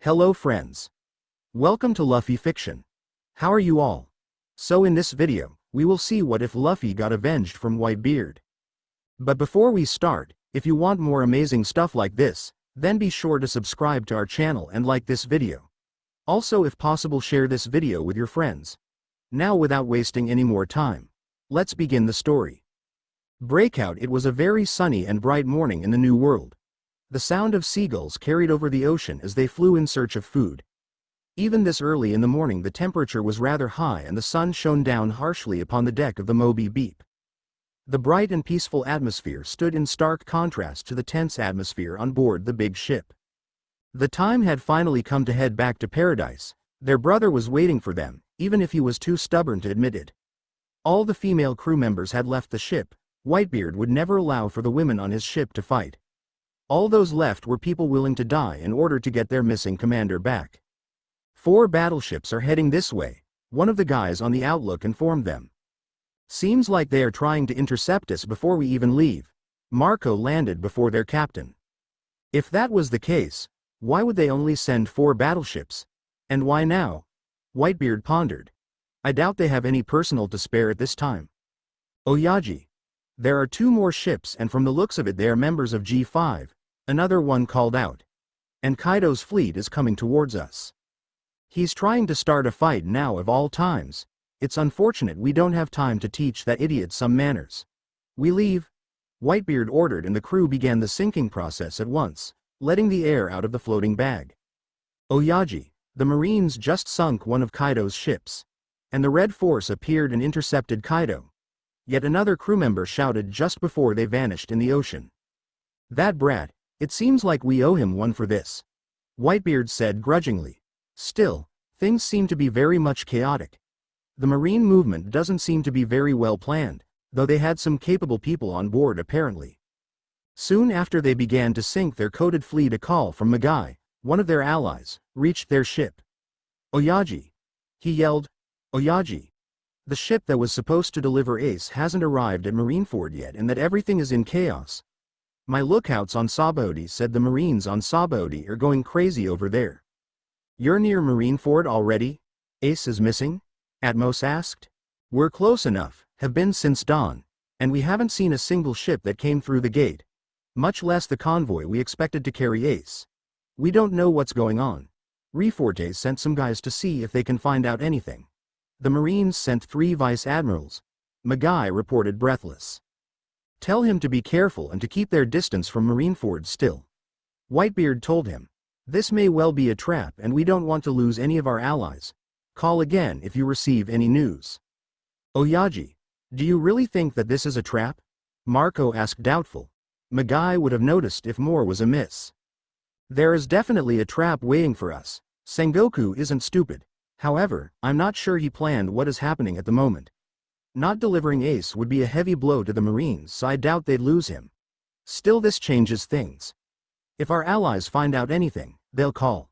Hello friends. Welcome to Luffy Fiction. How are you all? So in this video, we will see what if Luffy got avenged from Whitebeard. But before we start, if you want more amazing stuff like this, then be sure to subscribe to our channel and like this video. Also, if possible, share this video with your friends. Now without wasting any more time, let's begin the story. Breakout. It was a very sunny and bright morning in the New World. The sound of seagulls carried over the ocean as they flew in search of food. Even this early in the morning the temperature was rather high and the sun shone down harshly upon the deck of the Moby Beep. The bright and peaceful atmosphere stood in stark contrast to the tense atmosphere on board the big ship. The time had finally come to head back to paradise. Their brother was waiting for them, even if he was too stubborn to admit it. All the female crew members had left the ship. Whitebeard would never allow for the women on his ship to fight. All those left were people willing to die in order to get their missing commander back. 4 battleships are heading this way, one of the guys on the Outlook informed them. Seems like they are trying to intercept us before we even leave. Marco landed before their captain. If that was the case, why would they only send 4 battleships? And why now? Whitebeard pondered. I doubt they have any personnel to spare at this time. Oyaji. There are 2 more ships and from the looks of it they are members of G5. Another one called out. And Kaido's fleet is coming towards us. He's trying to start a fight now of all times. It's unfortunate we don't have time to teach that idiot some manners. We leave. Whitebeard ordered and the crew began the sinking process at once, letting the air out of the floating bag. Oyaji, the Marines just sunk one of Kaido's ships. And the Red Force appeared and intercepted Kaido. Yet another crew member shouted just before they vanished in the ocean. That brat. It seems like we owe him one for this. Whitebeard said grudgingly. Still, things seem to be very much chaotic. The Marine movement doesn't seem to be very well planned, though they had some capable people on board apparently. Soon after they began to sink their coated fleet, a call from Magai, one of their allies, reached their ship. Oyaji. He yelled. Oyaji. The ship that was supposed to deliver Ace hasn't arrived at Marineford yet and that everything is in chaos. My lookouts on Sabaody said the Marines on Sabaody are going crazy over there. You're near Marineford already? Ace is missing? Atmos asked. We're close enough, have been since dawn, and we haven't seen a single ship that came through the gate. Much less the convoy we expected to carry Ace. We don't know what's going on. Reforte sent some guys to see if they can find out anything. The Marines sent 3 vice admirals. Magai reported breathless. Tell him to be careful and to keep their distance from Marineford still. Whitebeard told him. This may well be a trap and we don't want to lose any of our allies. Call again if you receive any news. Oyaji. Do you really think that this is a trap? Marco asked doubtful. Magai would have noticed if more was amiss. There is definitely a trap waiting for us. Sengoku isn't stupid. However, I'm not sure he planned what is happening at the moment. Not delivering Ace would be a heavy blow to the Marines, so I doubt they'd lose him. Still, this changes things. If our allies find out anything, they'll call.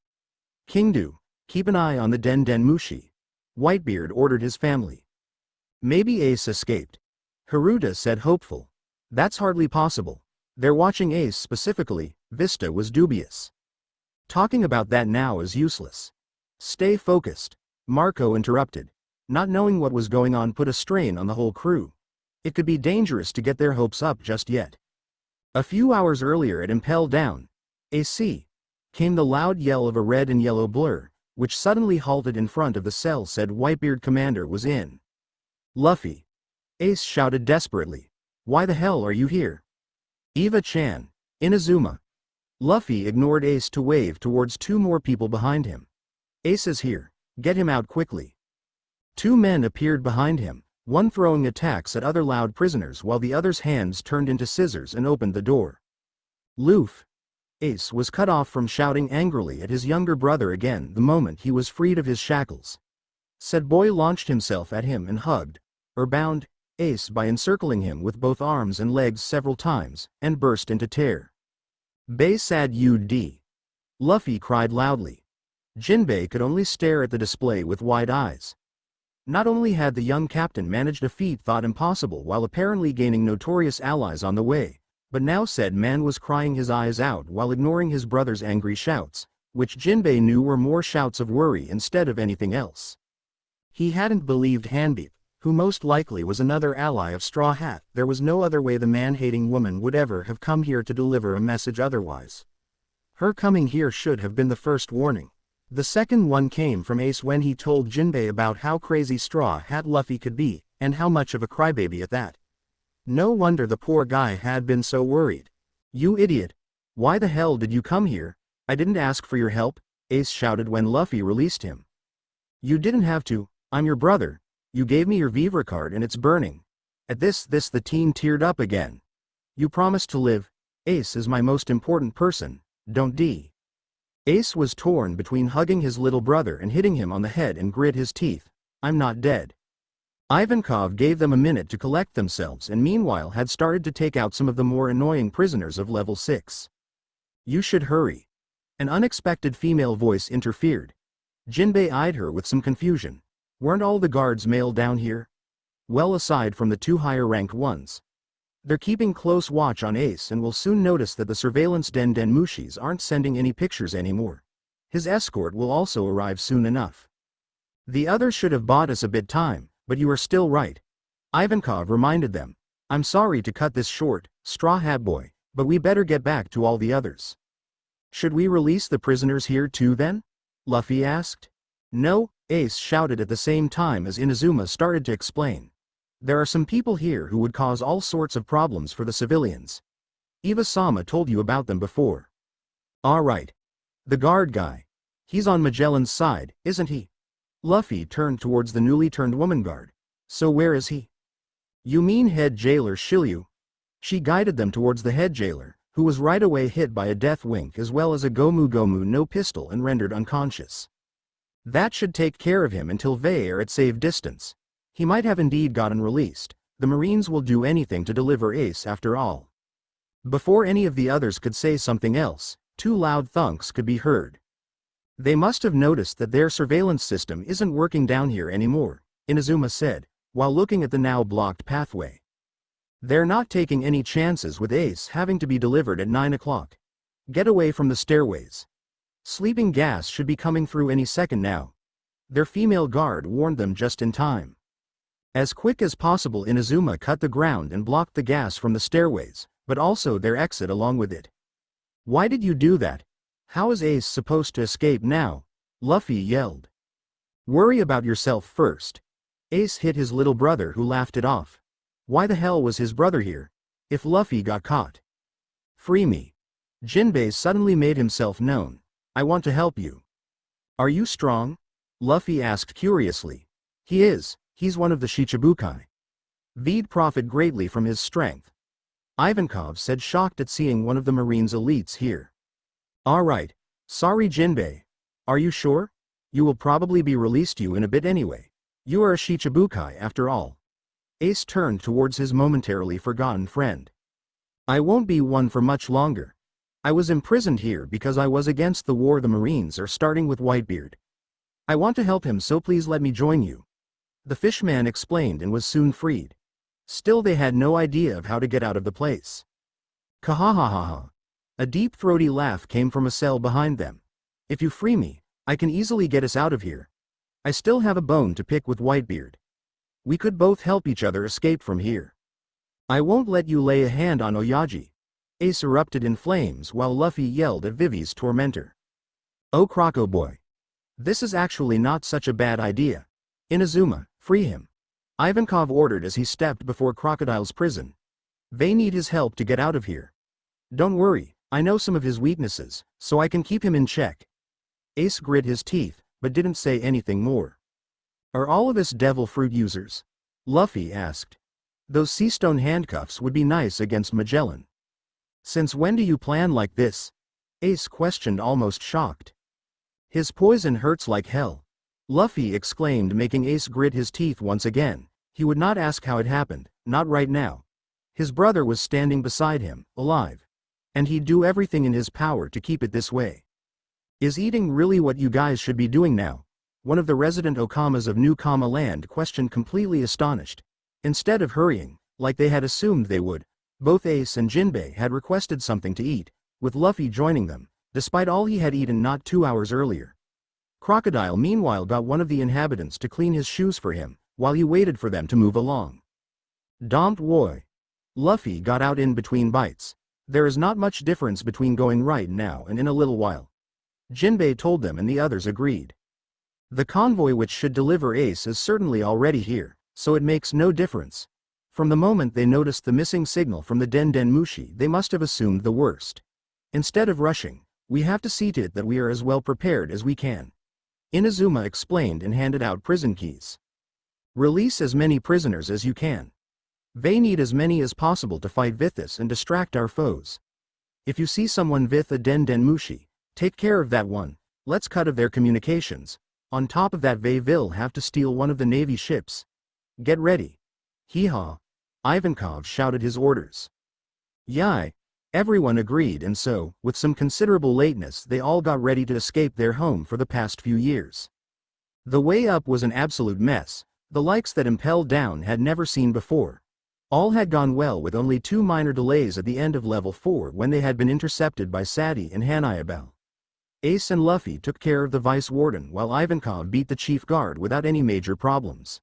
Kingdu, keep an eye on the Den Den Mushi. Whitebeard ordered his family. Maybe Ace escaped. Haruta said hopeful. That's hardly possible. They're watching Ace specifically. Vista was dubious. Talking about that now is useless. Stay focused. Marco interrupted. Not knowing what was going on put a strain on the whole crew. It could be dangerous to get their hopes up just yet. A few hours earlier at Impel Down, AC, came the loud yell of a red and yellow blur, which suddenly halted in front of the cell. Said Whitebeard commander was in. Luffy. Ace shouted desperately. Why the hell are you here? Eva-chan. Inazuma. Luffy ignored Ace to wave towards 2 more people behind him. Ace is here. Get him out quickly. 2 men appeared behind him, one throwing attacks at other loud prisoners while the other's hands turned into scissors and opened the door. Luffy. Ace was cut off from shouting angrily at his younger brother again the moment he was freed of his shackles. Said boy launched himself at him and hugged, or bound, Ace by encircling him with both arms and legs several times, and burst into tear. Bei sad ud. Luffy cried loudly. Jinbei could only stare at the display with wide eyes. Not only had the young captain managed a feat thought impossible while apparently gaining notorious allies on the way, but now said man was crying his eyes out while ignoring his brother's angry shouts, which Jinbei knew were more shouts of worry instead of anything else. He hadn't believed Hanbei, who most likely was another ally of Straw Hat. There was no other way the man-hating woman would ever have come here to deliver a message otherwise. Her coming here should have been the first warning. The second one came from Ace when he told Jinbei about how crazy Straw Hat Luffy could be, and how much of a crybaby at that. No wonder the poor guy had been so worried. "You idiot! Why the hell did you come here? I didn't ask for your help," Ace shouted when Luffy released him. "You didn't have to, I'm your brother. You gave me your Vivre card and it's burning." At this the teen teared up again. "You promised to live. Ace is my most important person, don't d." Ace was torn between hugging his little brother and hitting him on the head and grit his teeth. "I'm not dead." Ivankov gave them a minute to collect themselves and meanwhile had started to take out some of the more annoying prisoners of level 6. "You should hurry." An unexpected female voice interfered. Jinbei eyed her with some confusion. Weren't all the guards male down here? Well, aside from the 2 higher-ranked ones. They're keeping close watch on Ace and will soon notice that the surveillance Den Mushis aren't sending any pictures anymore. His escort will also arrive soon enough. The others should have bought us a bit time, but you are still right. Ivankov reminded them. "I'm sorry to cut this short, Straw Hat Boy, but we better get back to all the others." "Should we release the prisoners here too then?" Luffy asked. "No," Ace shouted at the same time as Inazuma started to explain. "There are some people here who would cause all sorts of problems for the civilians. Iva-sama told you about them before." "All right. The guard guy. He's on Magellan's side, isn't he?" Luffy turned towards the newly turned woman guard. "So where is he?" "You mean head jailer Shiryu?" She guided them towards the head jailer, who was right away hit by a death wink as well as a Gomu Gomu no pistol and rendered unconscious. "That should take care of him until they are at safe distance. He might have indeed gotten released. The Marines will do anything to deliver Ace after all." Before any of the others could say something else, 2 loud thunks could be heard. "They must have noticed that their surveillance system isn't working down here anymore," Inazuma said, while looking at the now blocked pathway. "They're not taking any chances with Ace having to be delivered at 9 o'clock. Get away from the stairways. Sleeping gas should be coming through any second now." Their female guard warned them just in time. As quick as possible, Inazuma cut the ground and blocked the gas from the stairways, but also their exit along with it. "Why did you do that? How is Ace supposed to escape now?" Luffy yelled. "Worry about yourself first." Ace hit his little brother, who laughed it off. Why the hell was his brother here if Luffy got caught? "Free me." Jinbei suddenly made himself known. "I want to help you." "Are you strong?" Luffy asked curiously. "He is. He's one of the Shichibukai. We'd profit greatly from his strength," Ivankov said, shocked at seeing one of the Marines' elites here. "All right. Sorry Jinbei. Are you sure? You will probably be released in a bit anyway. You are a Shichibukai after all." Ace turned towards his momentarily forgotten friend. "I won't be one for much longer. I was imprisoned here because I was against the war the Marines are starting with Whitebeard. I want to help him, so please let me join you." The fishman explained and was soon freed. Still, they had no idea of how to get out of the place. Kahahaha. A deep throaty laugh came from a cell behind them. "If you free me, I can easily get us out of here. I still have a bone to pick with Whitebeard. We could both help each other escape from here. I won't let you lay a hand on Oyaji." Ace erupted in flames while Luffy yelled at Vivi's tormentor. "Oh Croco boy. This is actually not such a bad idea. Inazuma, free him," Ivankov ordered as he stepped before Crocodile's prison. "They need his help to get out of here. Don't worry, I know some of his weaknesses, so I can keep him in check." Ace grit his teeth, but didn't say anything more. "Are all of us devil fruit users?" Luffy asked. "Those sea stone handcuffs would be nice against Magellan." "Since when do you plan like this?" Ace questioned, almost shocked. "His poison hurts like hell," Luffy exclaimed, making Ace grit his teeth once again. He would not ask how it happened, not right now. His brother was standing beside him, alive. And he'd do everything in his power to keep it this way. "Is eating really what you guys should be doing now?" One of the resident Okamas of New Kama Land questioned, completely astonished. Instead of hurrying, like they had assumed they would, both Ace and Jinbei had requested something to eat, with Luffy joining them, despite all he had eaten not 2 hours earlier. Crocodile meanwhile got one of the inhabitants to clean his shoes for him, while he waited for them to move along. Don't worry. Luffy got out in between bites. There is not much difference between going right now and in a little while. Jinbei told them and the others agreed. The convoy which should deliver Ace is certainly already here, so it makes no difference. From the moment they noticed the missing signal from the Den Den Mushi, they must have assumed the worst. Instead of rushing, we have to see to it that we are as well prepared as we can. Inazuma explained and handed out prison keys. Release as many prisoners as you can. They need as many as possible to fight Vithis and distract our foes. If you see someone with a Den Den Mushi, take care of that one. Let's cut off their communications. On top of that, they will have to steal one of the Navy ships. Get ready. Hee-haw. Ivankov shouted his orders. Yai. Everyone agreed, and so, with some considerable lateness, they all got ready to escape their home for the past few years. The way up was an absolute mess, the likes that Impel Down had never seen before. All had gone well with only 2 minor delays at the end of level 4 when they had been intercepted by Sadie and Hanayabel. Ace and Luffy took care of the Vice Warden while Ivankov beat the Chief Guard without any major problems.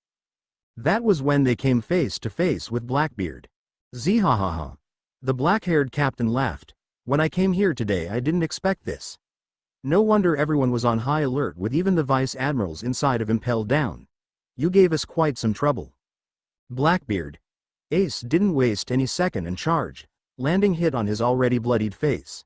That was when they came face to face with Blackbeard. Zihahaha. The black-haired captain laughed. When I came here today I didn't expect this. No wonder everyone was on high alert with even the Vice Admirals inside of Impel Down. You gave us quite some trouble. Blackbeard. Ace didn't waste any second and charged, landing hit on his already bloodied face.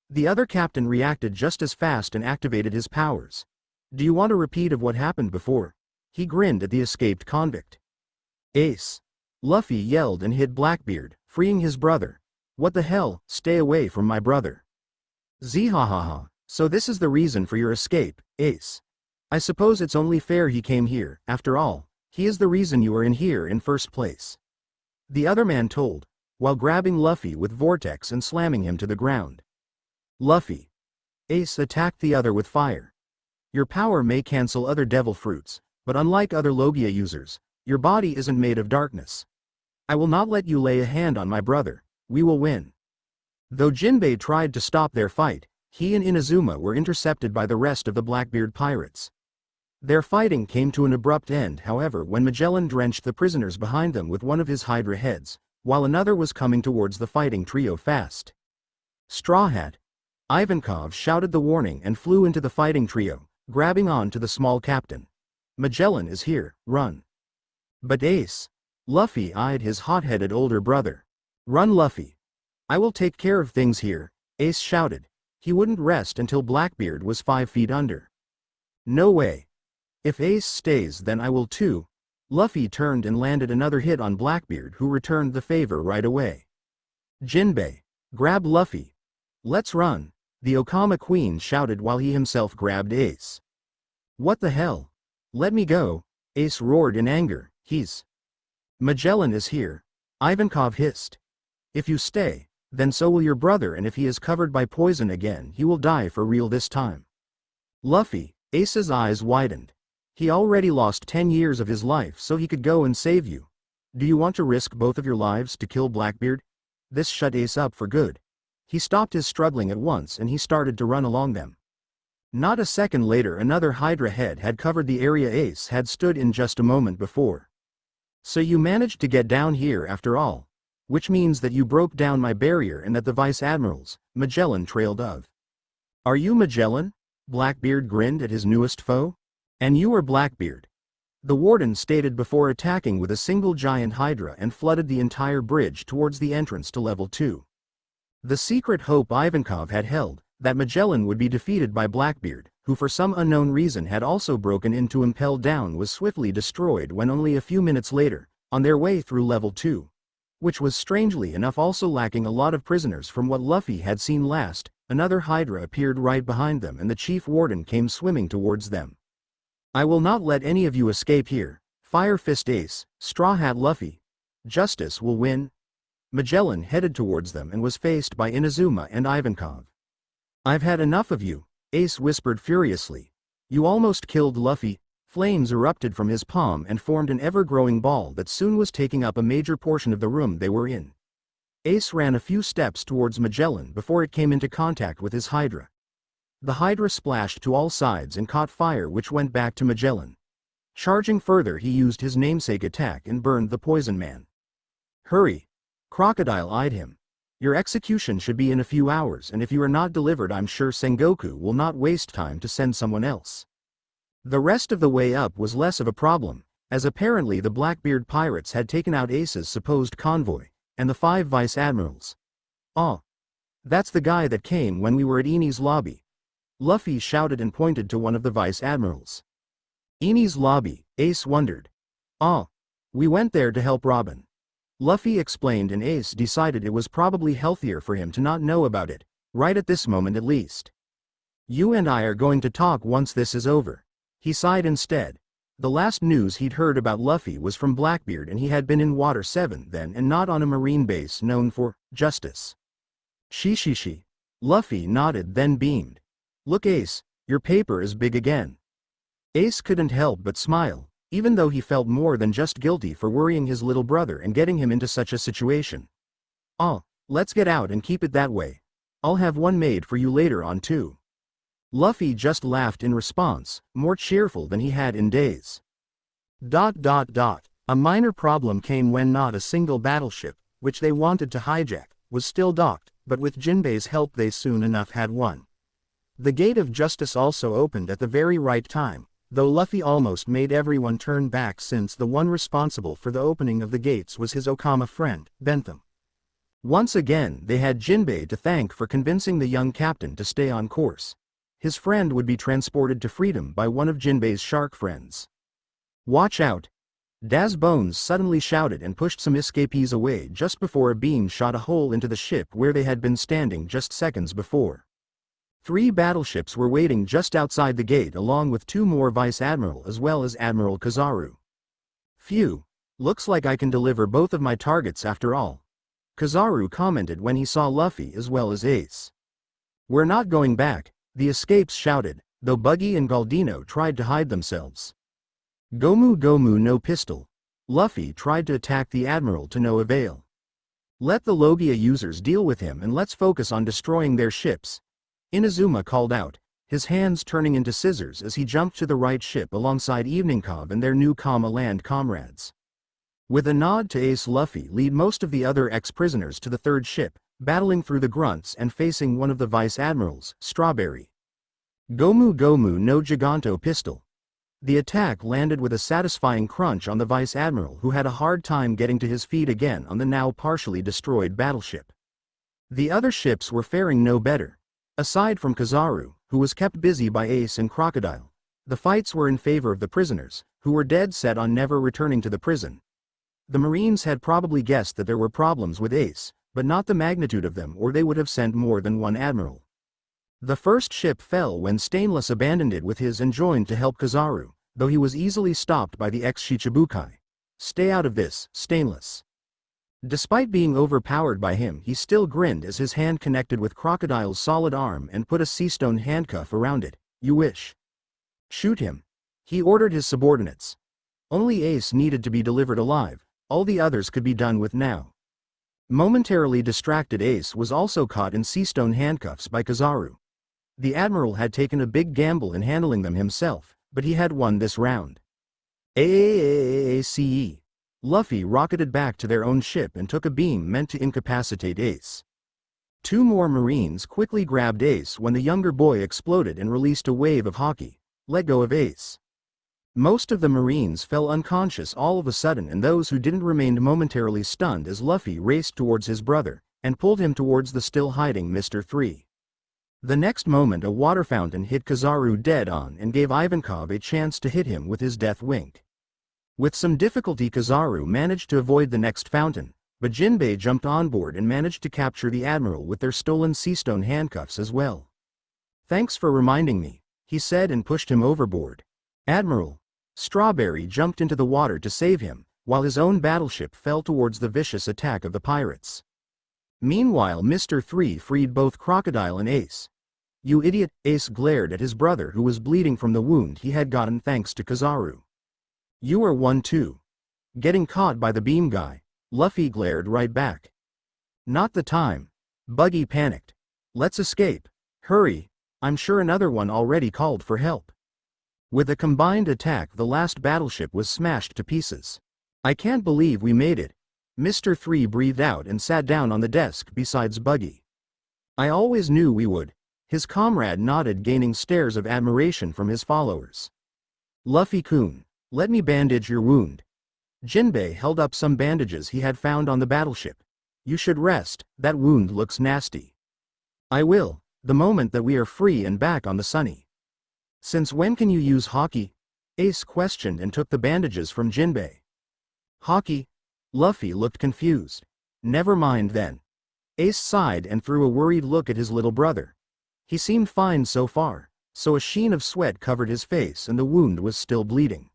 The other captain reacted just as fast and activated his powers. Do you want a repeat of what happened before? He grinned at the escaped convict. Ace. Luffy yelled and hit Blackbeard, freeing his brother. What the hell, stay away from my brother. Zihahaha, so this is the reason for your escape, Ace. I suppose it's only fair he came here, after all, he is the reason you are in here in first place. The other man told, while grabbing Luffy with Vortex and slamming him to the ground. Luffy. Ace attacked the other with fire. Your power may cancel other devil fruits, but unlike other Logia users, your body isn't made of darkness. I will not let you lay a hand on my brother, we will win. Though Jinbei tried to stop their fight, he and Inazuma were intercepted by the rest of the Blackbeard pirates. Their fighting came to an abrupt end, however, when Magellan drenched the prisoners behind them with one of his Hydra heads, while another was coming towards the fighting trio fast. Straw Hat. Ivankov shouted the warning and flew into the fighting trio, grabbing on to the small captain. Magellan is here, run. But Ace. Luffy eyed his hot-headed older brother. Run, Luffy. I will take care of things here, Ace shouted. He wouldn't rest until Blackbeard was 5 feet under. No way. If Ace stays, then I will too. Luffy turned and landed another hit on Blackbeard, who returned the favor right away. Jinbei. Grab Luffy. Let's run. The Okama Queen shouted while he himself grabbed Ace. What the hell? Let me go, Ace roared in anger. Magellan is here. Ivankov hissed. If you stay, then so will your brother, and if he is covered by poison again, he will die for real this time. Luffy. Ace's eyes widened. He already lost 10 years of his life so he could go and save you. Do you want to risk both of your lives to kill Blackbeard? This shut Ace up for good. He stopped his struggling at once and he started to run along them. Not a second later another Hydra head had covered the area Ace had stood in just a moment before. So you managed to get down here after all. Which means that you broke down my barrier and that the Vice Admirals, Magellan trailed of. Are you Magellan? Blackbeard grinned at his newest foe. And you are Blackbeard. The warden stated before attacking with a single giant Hydra and flooded the entire bridge towards the entrance to level 2. The secret hope Ivankov had held, that Magellan would be defeated by Blackbeard, who for some unknown reason had also broken into Impel Down, was swiftly destroyed when only a few minutes later, on their way through level 2. Which was strangely enough also lacking a lot of prisoners from what Luffy had seen last, another Hydra appeared right behind them and the chief warden came swimming towards them. I will not let any of you escape here, Fire Fist Ace, Straw Hat Luffy. Justice will win. Magellan headed towards them and was faced by Inazuma and Ivankov. I've had enough of you, Ace whispered furiously. You almost killed Luffy. Flames erupted from his palm and formed an ever-growing ball that soon was taking up a major portion of the room they were in. Ace ran a few steps towards Magellan before it came into contact with his Hydra. The Hydra splashed to all sides and caught fire, which went back to Magellan. Charging further, he used his namesake attack and burned the Poison Man. Hurry! Crocodile eyed him. Your execution should be in a few hours, and if you are not delivered, I'm sure Sengoku will not waste time to send someone else. The rest of the way up was less of a problem, as apparently the Blackbeard pirates had taken out Ace's supposed convoy, and the 5 vice admirals. Ah! That's the guy that came when we were at Eni's lobby. Luffy shouted and pointed to one of the vice admirals. Eni's lobby, Ace wondered. Ah! We went there to help Robin. Luffy explained, and Ace decided it was probably healthier for him to not know about it, right at this moment at least. You and I are going to talk once this is over. He sighed instead. The last news he'd heard about Luffy was from Blackbeard, and he had been in Water 7 then and not on a marine base known for justice. Shi. Luffy nodded, then beamed. Look, Ace, your paper is big again. Ace couldn't help but smile, even though he felt more than just guilty for worrying his little brother and getting him into such a situation. Ah, let's get out and keep it that way. I'll have one made for you later on too. Luffy just laughed in response, more cheerful than he had in days. A minor problem came when not a single battleship, which they wanted to hijack, was still docked, but with Jinbei's help they soon enough had one. The Gate of Justice also opened at the very right time, though Luffy almost made everyone turn back since the one responsible for the opening of the gates was his Okama friend, Bentham. Once again they had Jinbei to thank for convincing the young captain to stay on course. His friend would be transported to freedom by one of Jinbei's shark friends. Watch out! Daz Bones suddenly shouted and pushed some escapees away just before a beam shot a hole into the ship where they had been standing just seconds before. 3 battleships were waiting just outside the gate, along with 2 more Vice Admiral as well as Admiral Kizaru. Phew, looks like I can deliver both of my targets after all. Kizaru commented when he saw Luffy as well as Ace. We're not going back, the escapes shouted, though Buggy and Galdino tried to hide themselves. Gomu no pistol. Luffy tried to attack the Admiral to no avail. Let the Logia users deal with him and let's focus on destroying their ships. Inazuma called out, his hands turning into scissors as he jumped to the right ship alongside Evening Cobb and their new Kama Land comrades. With a nod to Ace, Luffy led most of the other ex-prisoners to the 3rd ship, battling through the grunts and facing one of the vice admirals, Strawberry. Gomu no Giganto pistol. The attack landed with a satisfying crunch on the vice admiral, who had a hard time getting to his feet again on the now partially destroyed battleship. The other ships were faring no better. Aside from Kizaru, who was kept busy by Ace and Crocodile, the fights were in favor of the prisoners, who were dead set on never returning to the prison. The Marines had probably guessed that there were problems with Ace, but not the magnitude of them, or they would have sent more than one admiral. The first ship fell when Stainless abandoned it with his and joined to help Kizaru, though he was easily stopped by the ex-Shichibukai. Stay out of this, Stainless. Despite being overpowered by him, he still grinned as his hand connected with Crocodile's solid arm and put a seastone handcuff around it. You wish. Shoot him. He ordered his subordinates. Only Ace needed to be delivered alive, all the others could be done with now. Momentarily distracted Ace was also caught in seastone handcuffs by Kizaru. The Admiral had taken a big gamble in handling them himself, but he had won this round. AAAAACE. Luffy rocketed back to their own ship and took a beam meant to incapacitate Ace. 2 more Marines quickly grabbed Ace when the younger boy exploded and released a wave of hockey. Let go of Ace. Most of the Marines fell unconscious all of a sudden, and those who didn't remained momentarily stunned as Luffy raced towards his brother and pulled him towards the still hiding Mr. 3. The next moment a water fountain hit Kizaru dead on and gave Ivankov a chance to hit him with his death wink. With some difficulty Kizaru managed to avoid the next fountain, but Jinbei jumped on board and managed to capture the Admiral with their stolen seastone handcuffs as well. Thanks for reminding me, he said and pushed him overboard. Admiral. Strawberry jumped into the water to save him, while his own battleship fell towards the vicious attack of the pirates. Meanwhile Mr. 3 freed both Crocodile and Ace. You idiot, Ace glared at his brother, who was bleeding from the wound he had gotten thanks to Kizaru. You are one too. Getting caught by the beam guy. Luffy glared right back. Not the time. Buggy panicked. Let's escape. Hurry. I'm sure another one already called for help. With a combined attack, the last battleship was smashed to pieces. I can't believe we made it. Mr. 3 breathed out and sat down on the desk beside Buggy. I always knew we would. His comrade nodded, gaining stares of admiration from his followers. Luffy-kun, let me bandage your wound. Jinbei held up some bandages he had found on the battleship. You should rest, that wound looks nasty. I will, the moment that we are free and back on the Sunny. Since when can you use hockey? Ace questioned and took the bandages from Jinbei. Hockey? Luffy looked confused. Never mind then. Ace sighed and threw a worried look at his little brother. He seemed fine so far, so a sheen of sweat covered his face and the wound was still bleeding.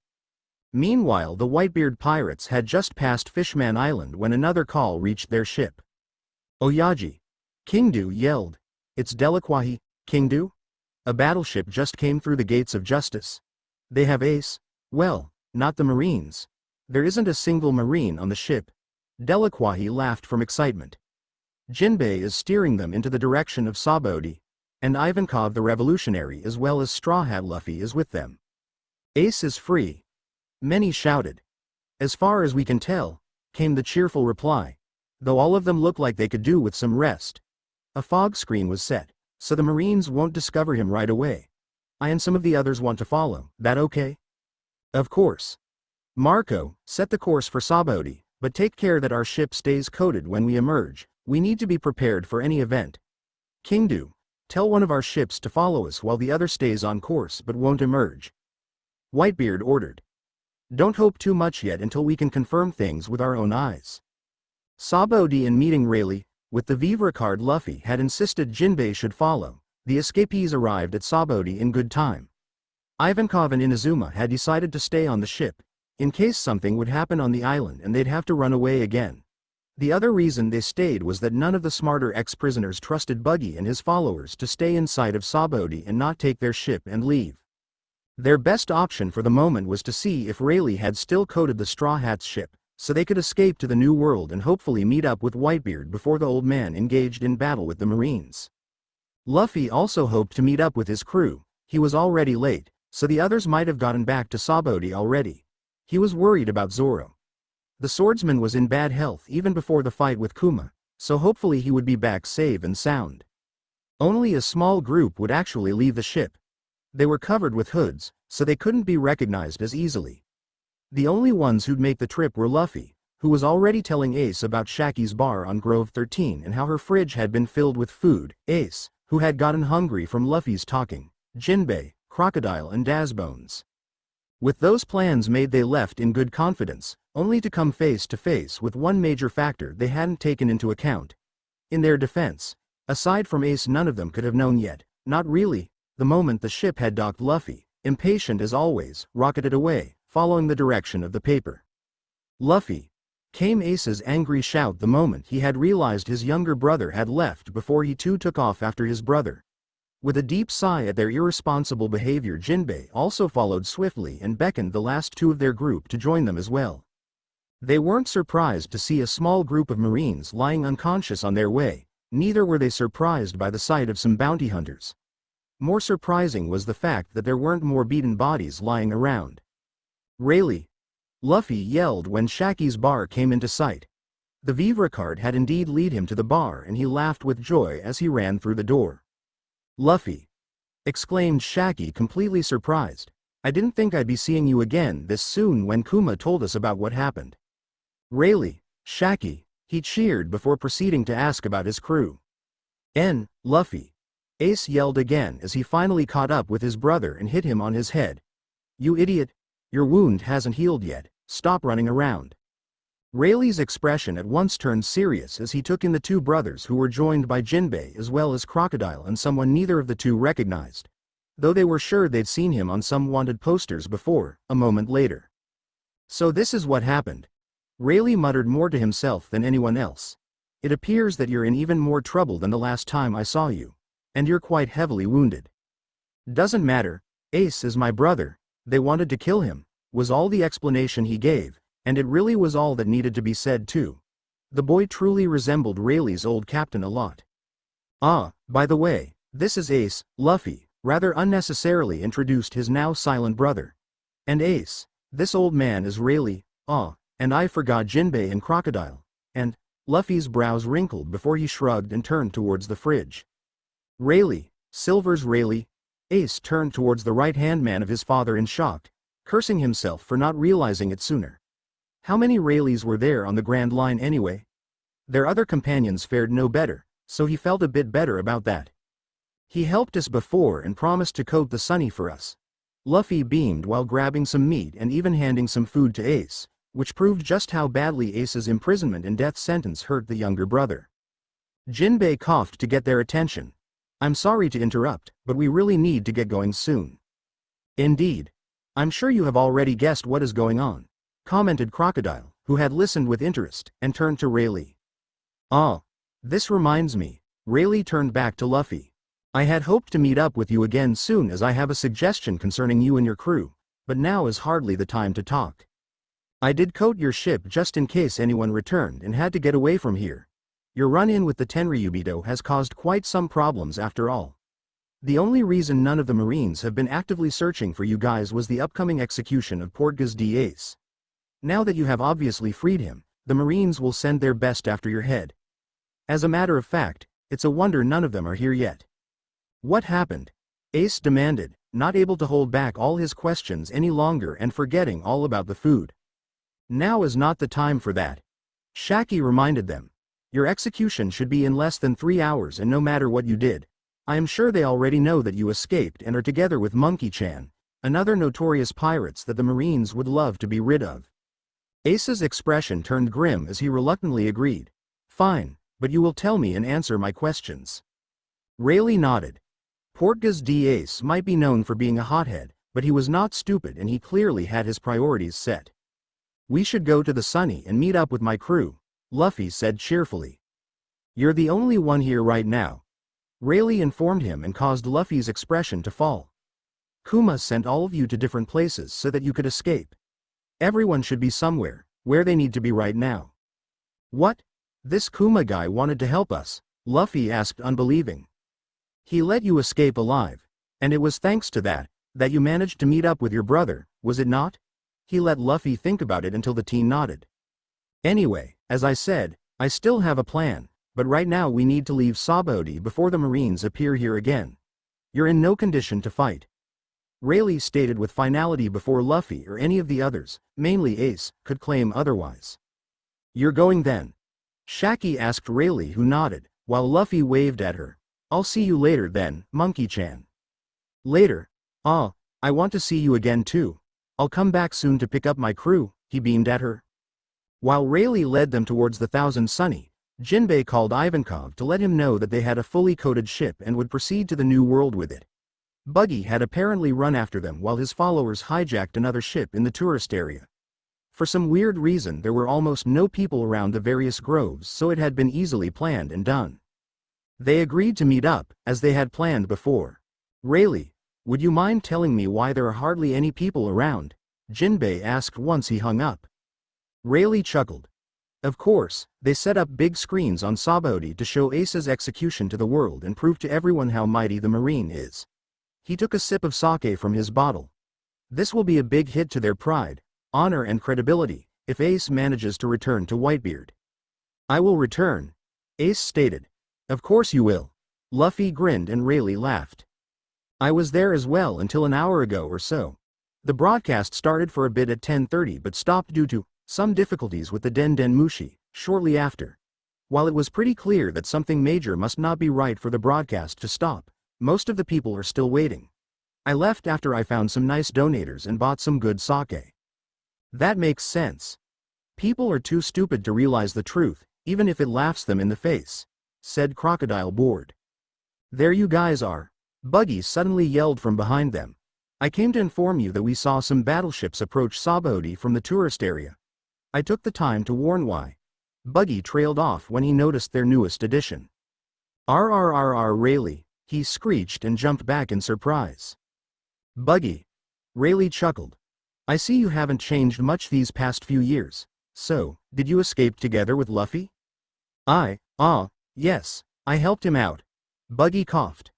Meanwhile, the Whitebeard pirates had just passed Fishman Island when another call reached their ship. Oyaji. Kingdu yelled. It's Delacroix, Kingdu? A battleship just came through the gates of justice. They have Ace? Well, not the Marines. There isn't a single Marine on the ship. Delacroix laughed from excitement. Jinbei is steering them into the direction of Sabaody, and Ivankov the Revolutionary as well as Straw Hat Luffy is with them. Ace is free. Many shouted. As far as we can tell, came the cheerful reply, though all of them look like they could do with some rest. A fog screen was set, so the Marines won't discover him right away. I and some of the others want to follow, that okay? Of course. Marco, set the course for Sabaody, but take care that our ship stays coded when we emerge. We need to be prepared for any event. Kingdu, tell one of our ships to follow us while the other stays on course but won't emerge. Whitebeard ordered. Don't hope too much yet until we can confirm things with our own eyes. Sabaody and meeting Rayleigh, with the Vivre card Luffy had insisted Jinbei should follow. The escapees arrived at Sabaody in good time. Ivankov and Inazuma had decided to stay on the ship, in case something would happen on the island and they'd have to run away again. The other reason they stayed was that none of the smarter ex-prisoners trusted Buggy and his followers to stay inside of Sabaody and not take their ship and leave. Their best option for the moment was to see if Rayleigh had still coded the Straw Hat's ship, so they could escape to the New World and hopefully meet up with Whitebeard before the old man engaged in battle with the Marines. Luffy also hoped to meet up with his crew. He was already late, so the others might have gotten back to Sabaody already. He was worried about Zoro. The swordsman was in bad health even before the fight with Kuma, so hopefully he would be back safe and sound. Only a small group would actually leave the ship. They were covered with hoods, so they couldn't be recognized as easily. The only ones who'd make the trip were Luffy, who was already telling Ace about Shaki's bar on Grove 13 and how her fridge had been filled with food, Ace, who had gotten hungry from Luffy's talking, Jinbei, Crocodile and Dazbones. With those plans made, they left in good confidence, only to come face to face with one major factor they hadn't taken into account. In their defense, aside from Ace, none of them could have known yet, not really, the moment the ship had docked. Luffy, impatient as always, rocketed away, following the direction of the paper. Luffy! Came Ace's angry shout the moment he had realized his younger brother had left before he too took off after his brother. With a deep sigh at their irresponsible behavior, Jinbei also followed swiftly and beckoned the last two of their group to join them as well. They weren't surprised to see a small group of Marines lying unconscious on their way, neither were they surprised by the sight of some bounty hunters. More surprising was the fact that there weren't more beaten bodies lying around. Rayleigh! Luffy yelled when Shaki's bar came into sight. The Vivre card had indeed led him to the bar and he laughed with joy as he ran through the door. Luffy! Exclaimed Shaki, completely surprised. I didn't think I'd be seeing you again this soon when Kuma told us about what happened. Rayleigh! Shaki! He cheered before proceeding to ask about his crew. Luffy! Ace yelled again as he finally caught up with his brother and hit him on his head. You idiot! Your wound hasn't healed yet, stop running around. Rayleigh's expression at once turned serious as he took in the two brothers who were joined by Jinbei as well as Crocodile and someone neither of the two recognized, though they were sure they'd seen him on some wanted posters before, a moment later. So this is what happened. Rayleigh muttered more to himself than anyone else. It appears that you're in even more trouble than the last time I saw you. And you're quite heavily wounded. Doesn't matter, Ace is my brother, they wanted to kill him, was all the explanation he gave, and it really was all that needed to be said too. The boy truly resembled Rayleigh's old captain a lot. Ah, by the way, this is Ace. Luffy rather unnecessarily introduced his now silent brother. And Ace, this old man is Rayleigh. Ah, and I forgot Jinbei and Crocodile. And Luffy's brows wrinkled before he shrugged and turned towards the fridge. Rayleigh, Silver's Rayleigh. Ace turned towards the right-hand man of his father in shock, cursing himself for not realizing it sooner. How many Rayleighs were there on the Grand Line anyway? Their other companions fared no better, so he felt a bit better about that. He helped us before and promised to coat the Sunny for us. Luffy beamed while grabbing some meat and even handing some food to Ace, which proved just how badly Ace's imprisonment and death sentence hurt the younger brother. Jinbei coughed to get their attention. I'm sorry to interrupt, but we really need to get going soon. Indeed. I'm sure you have already guessed what is going on, commented Crocodile, who had listened with interest, and turned to Rayleigh. Ah. This reminds me. Rayleigh turned back to Luffy. I had hoped to meet up with you again soon as I have a suggestion concerning you and your crew, but now is hardly the time to talk. I did coat your ship just in case anyone returned and had to get away from here. Your run-in with the Tenryubito has caused quite some problems after all. The only reason none of the Marines have been actively searching for you guys was the upcoming execution of Portgas D. Ace. Now that you have obviously freed him, the Marines will send their best after your head. As a matter of fact, it's a wonder none of them are here yet. What happened? Ace demanded, not able to hold back all his questions any longer and forgetting all about the food. Now is not the time for that. Shaki reminded them. Your execution should be in less than 3 hours, and no matter what you did, I am sure they already know that you escaped and are together with Monkey-chan, another notorious pirates that the Marines would love to be rid of. Ace's expression turned grim as he reluctantly agreed. Fine, but you will tell me and answer my questions. Rayleigh nodded. Portgas D. Ace might be known for being a hothead, but he was not stupid and he clearly had his priorities set. We should go to the Sunny and meet up with my crew, Luffy said cheerfully. You're the only one here right now, Rayleigh informed him and caused Luffy's expression to fall. Kuma sent all of you to different places so that you could escape. Everyone should be somewhere, where they need to be right now. What? This Kuma guy wanted to help us? Luffy asked unbelieving. He let you escape alive, and it was thanks to that you managed to meet up with your brother, was it not? He let Luffy think about it until the teen nodded. Anyway, as I said, I still have a plan, but right now we need to leave Sabaody before the Marines appear here again. You're in no condition to fight, Rayleigh stated with finality before Luffy or any of the others, mainly Ace, could claim otherwise. You're going then? Shaki asked Rayleigh, who nodded, while Luffy waved at her. I'll see you later then, Monkey-chan. Later? Ah, I want to see you again too. I'll come back soon to pick up my crew, he beamed at her. While Rayleigh led them towards the Thousand Sunny, Jinbei called Ivankov to let him know that they had a fully coated ship and would proceed to the New World with it. Buggy had apparently run after them while his followers hijacked another ship in the tourist area. For some weird reason there were almost no people around the various groves, so it had been easily planned and done. They agreed to meet up, as they had planned before. Rayleigh, would you mind telling me why there are hardly any people around? Jinbei asked once he hung up. Rayleigh chuckled. Of course, they set up big screens on Sabaody to show Ace's execution to the world and prove to everyone how mighty the Marine is. He took a sip of sake from his bottle. This will be a big hit to their pride, honor and credibility, if Ace manages to return to Whitebeard. I will return, Ace stated. Of course you will. Luffy grinned and Rayleigh laughed. I was there as well until an hour ago or so. The broadcast started for a bit at 10:30 but stopped due to some difficulties with the Den Den Mushi shortly after. While it was pretty clear that something major must not be right for the broadcast to stop, most of the people are still waiting. I left after I found some nice donators and bought some good sake. That makes sense. People are too stupid to realize the truth, even if it laughs them in the face, said Crocodile bored. There you guys are. Buggy suddenly yelled from behind them. I came to inform you that we saw some battleships approach Sabaody from the tourist area. I took the time to warn why. Buggy trailed off when he noticed their newest addition. RRRR Rayleigh, he screeched and jumped back in surprise. Buggy. Rayleigh chuckled. I see you haven't changed much these past few years. So, did you escape together with Luffy? Yes, I helped him out. Buggy coughed.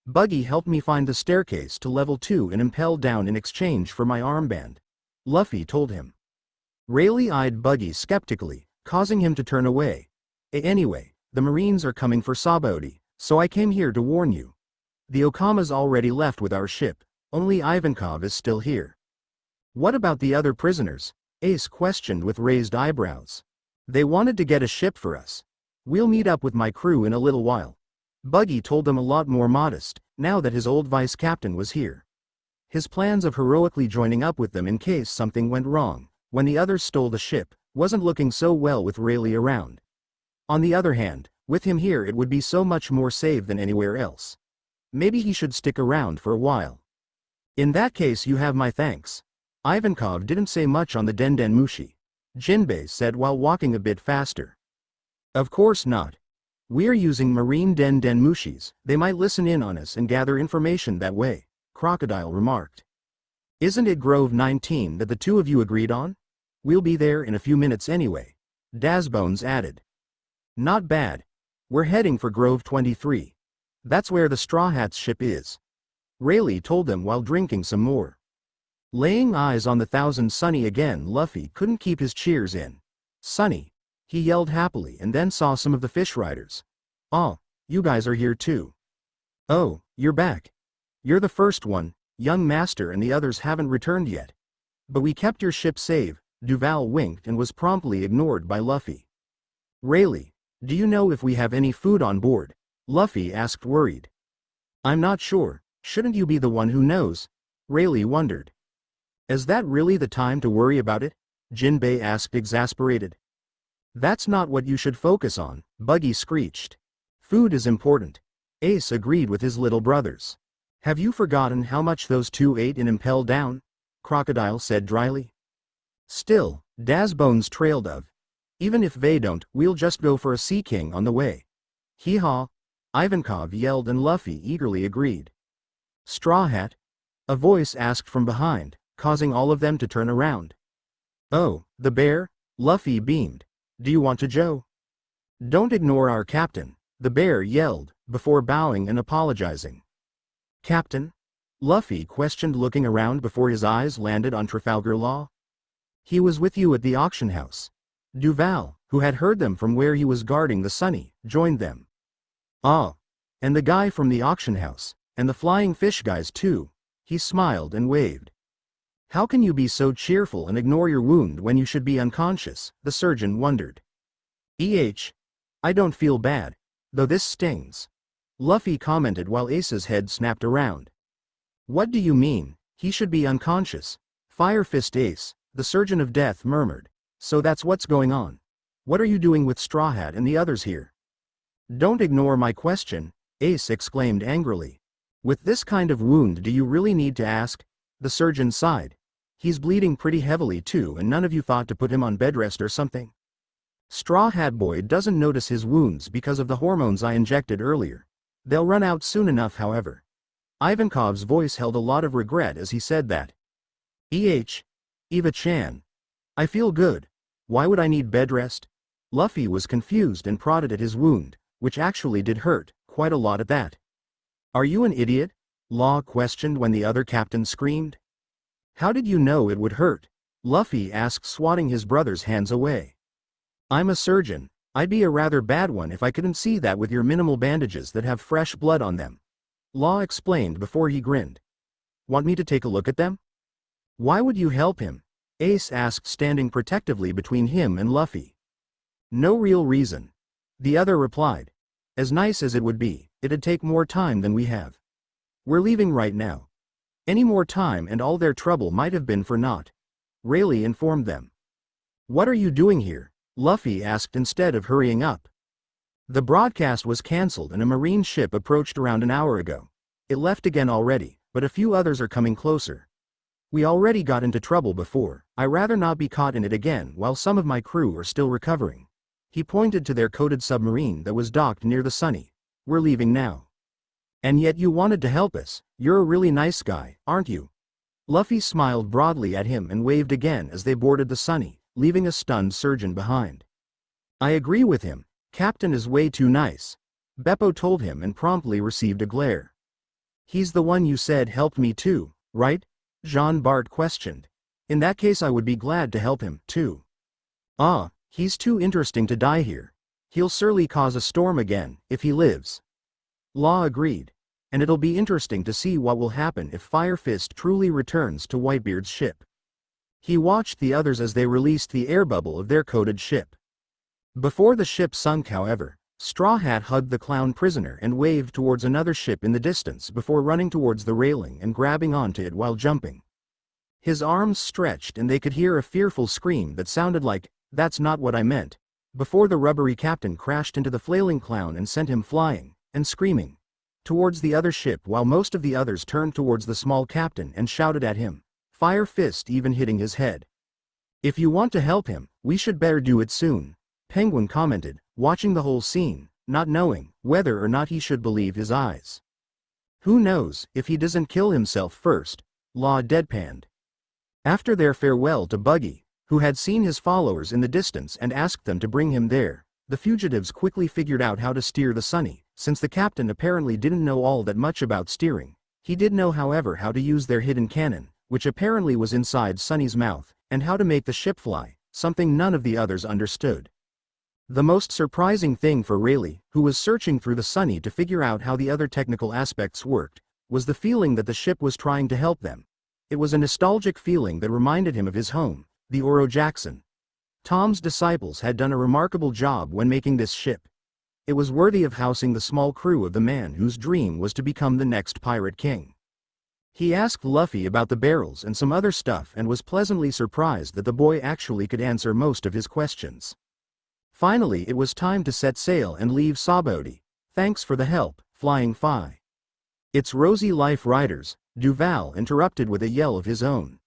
Buggy helped me find the staircase to level 2 and impel down in exchange for my armband. Luffy told him. Rayleigh eyed Buggy skeptically, causing him to turn away. Anyway, the Marines are coming for Sabaody, so I came here to warn you. The Okama's already left with our ship, only Ivankov is still here. What about the other prisoners? Ace questioned with raised eyebrows. They wanted to get a ship for us. We'll meet up with my crew in a little while. Buggy told them a lot more modest, now that his old vice captain was here. His plans of heroically joining up with them in case something went wrong, when the others stole the ship, wasn't looking so well with Rayleigh around. On the other hand, with him here it would be so much more safe than anywhere else. Maybe he should stick around for a while. In that case you have my thanks. Ivankov didn't say much on the Denden Mushi. Jinbei said while walking a bit faster. Of course not. We're using marine Denden Mushis, they might listen in on us and gather information that way, Crocodile remarked. Isn't it Grove 19 that the two of you agreed on? We'll be there in a few minutes anyway, Dazbones added. Not bad. We're heading for Grove 23. That's where the Straw Hats ship is. Rayleigh told them while drinking some more. Laying eyes on the Thousand Sunny again, Luffy couldn't keep his cheers in. Sunny! He yelled happily and then saw some of the fish riders. Oh, you guys are here too. Oh, you're back. You're the first one, young master, and the others haven't returned yet. But we kept your ship safe, Duval winked and was promptly ignored by Luffy. Rayleigh, do you know if we have any food on board? Luffy asked worried. I'm not sure, shouldn't you be the one who knows? Rayleigh wondered. Is that really the time to worry about it? Jinbei asked exasperated. That's not what you should focus on, Buggy screeched. Food is important. Ace agreed with his little brothers. Have you forgotten how much those two ate in Impel Down? Crocodile said dryly. Still, Dazbones trailed of. Even if they don't, we'll just go for a Sea King on the way. Hee-haw! Ivankov yelled and Luffy eagerly agreed. Straw Hat? A voice asked from behind, causing all of them to turn around. Oh, the bear? Luffy beamed. Do you want to Joe? Don't ignore our captain, the bear yelled, before bowing and apologizing. Captain? Luffy questioned, looking around before his eyes landed on Trafalgar Law. He was with you at the auction house. Duval, who had heard them from where he was guarding the Sunny, joined them. Ah, and the guy from the auction house, and the flying fish guys too. He smiled and waved. How can you be so cheerful and ignore your wound when you should be unconscious? The surgeon wondered. I don't feel bad, though this stings. Luffy commented while Ace's head snapped around. What do you mean, he should be unconscious? Fire Fist Ace, the surgeon of death, murmured. So that's what's going on. What are you doing with Straw Hat and the others here? Don't ignore my question, Ace exclaimed angrily. With this kind of wound, do you really need to ask? The surgeon sighed. He's bleeding pretty heavily too, and none of you thought to put him on bed rest or something? Straw Hat Boy doesn't notice his wounds because of the hormones I injected earlier. They'll run out soon enough, however. Ivankov's voice held a lot of regret as he said that. Eva-chan. I feel good. Why would I need bed rest? Luffy was confused and prodded at his wound, which actually did hurt, quite a lot at that. Are you an idiot? Law questioned when the other captain screamed. How did you know it would hurt? Luffy asked, swatting his brother's hands away. I'm a surgeon. I'd be a rather bad one if I couldn't see that with your minimal bandages that have fresh blood on them. Law explained before he grinned. Want me to take a look at them? Why would you help him? Ace asked, standing protectively between him and Luffy. No real reason. The other replied. As nice as it would be, it'd take more time than we have. We're leaving right now. Any more time and all their trouble might have been for naught. Rayleigh informed them. What are you doing here? Luffy asked instead of hurrying up. The broadcast was cancelled and a marine ship approached around an hour ago. It left again already, but a few others are coming closer. We already got into trouble before. I'd rather not be caught in it again while some of my crew are still recovering. He pointed to their coated submarine that was docked near the Sunny. We're leaving now. And yet you wanted to help us. You're a really nice guy, aren't you? Luffy smiled broadly at him and waved again as they boarded the Sunny, leaving a stunned surgeon behind. I agree with him, Captain is way too nice, Beppo told him and promptly received a glare. He's the one you said helped me too, right? Jean Bart questioned. In that case I would be glad to help him, too. Ah, he's too interesting to die here. He'll surely cause a storm again, if he lives. Law agreed. And it'll be interesting to see what will happen if Fire Fist truly returns to Whitebeard's ship. He watched the others as they released the air bubble of their coated ship. Before the ship sunk, however, Straw Hat hugged the clown prisoner and waved towards another ship in the distance before running towards the railing and grabbing onto it while jumping. His arms stretched and they could hear a fearful scream that sounded like, "That's not what I meant," before the rubbery captain crashed into the flailing clown and sent him flying, and screaming, towards the other ship while most of the others turned towards the small captain and shouted at him, Fire Fist even hitting his head. "If you want to help him, we should better do it soon," Penguin commented, watching the whole scene, not knowing whether or not he should believe his eyes. "Who knows if he doesn't kill himself first," Law deadpanned. After their farewell to Buggy, who had seen his followers in the distance and asked them to bring him there, the fugitives quickly figured out how to steer the Sunny. Since the captain apparently didn't know all that much about steering, he did know however how to use their hidden cannon, which apparently was inside Sunny's mouth, and how to make the ship fly, something none of the others understood. The most surprising thing for Rayleigh, who was searching through the Sunny to figure out how the other technical aspects worked, was the feeling that the ship was trying to help them. It was a nostalgic feeling that reminded him of his home, the Oro Jackson. Tom's disciples had done a remarkable job when making this ship. It was worthy of housing the small crew of the man whose dream was to become the next pirate king. He asked Luffy about the barrels and some other stuff and was pleasantly surprised that the boy actually could answer most of his questions. Finally it was time to set sail and leave Sabaody. "Thanks for the help, Flying Fi." "It's Rosy Life Riders," Duval interrupted with a yell of his own.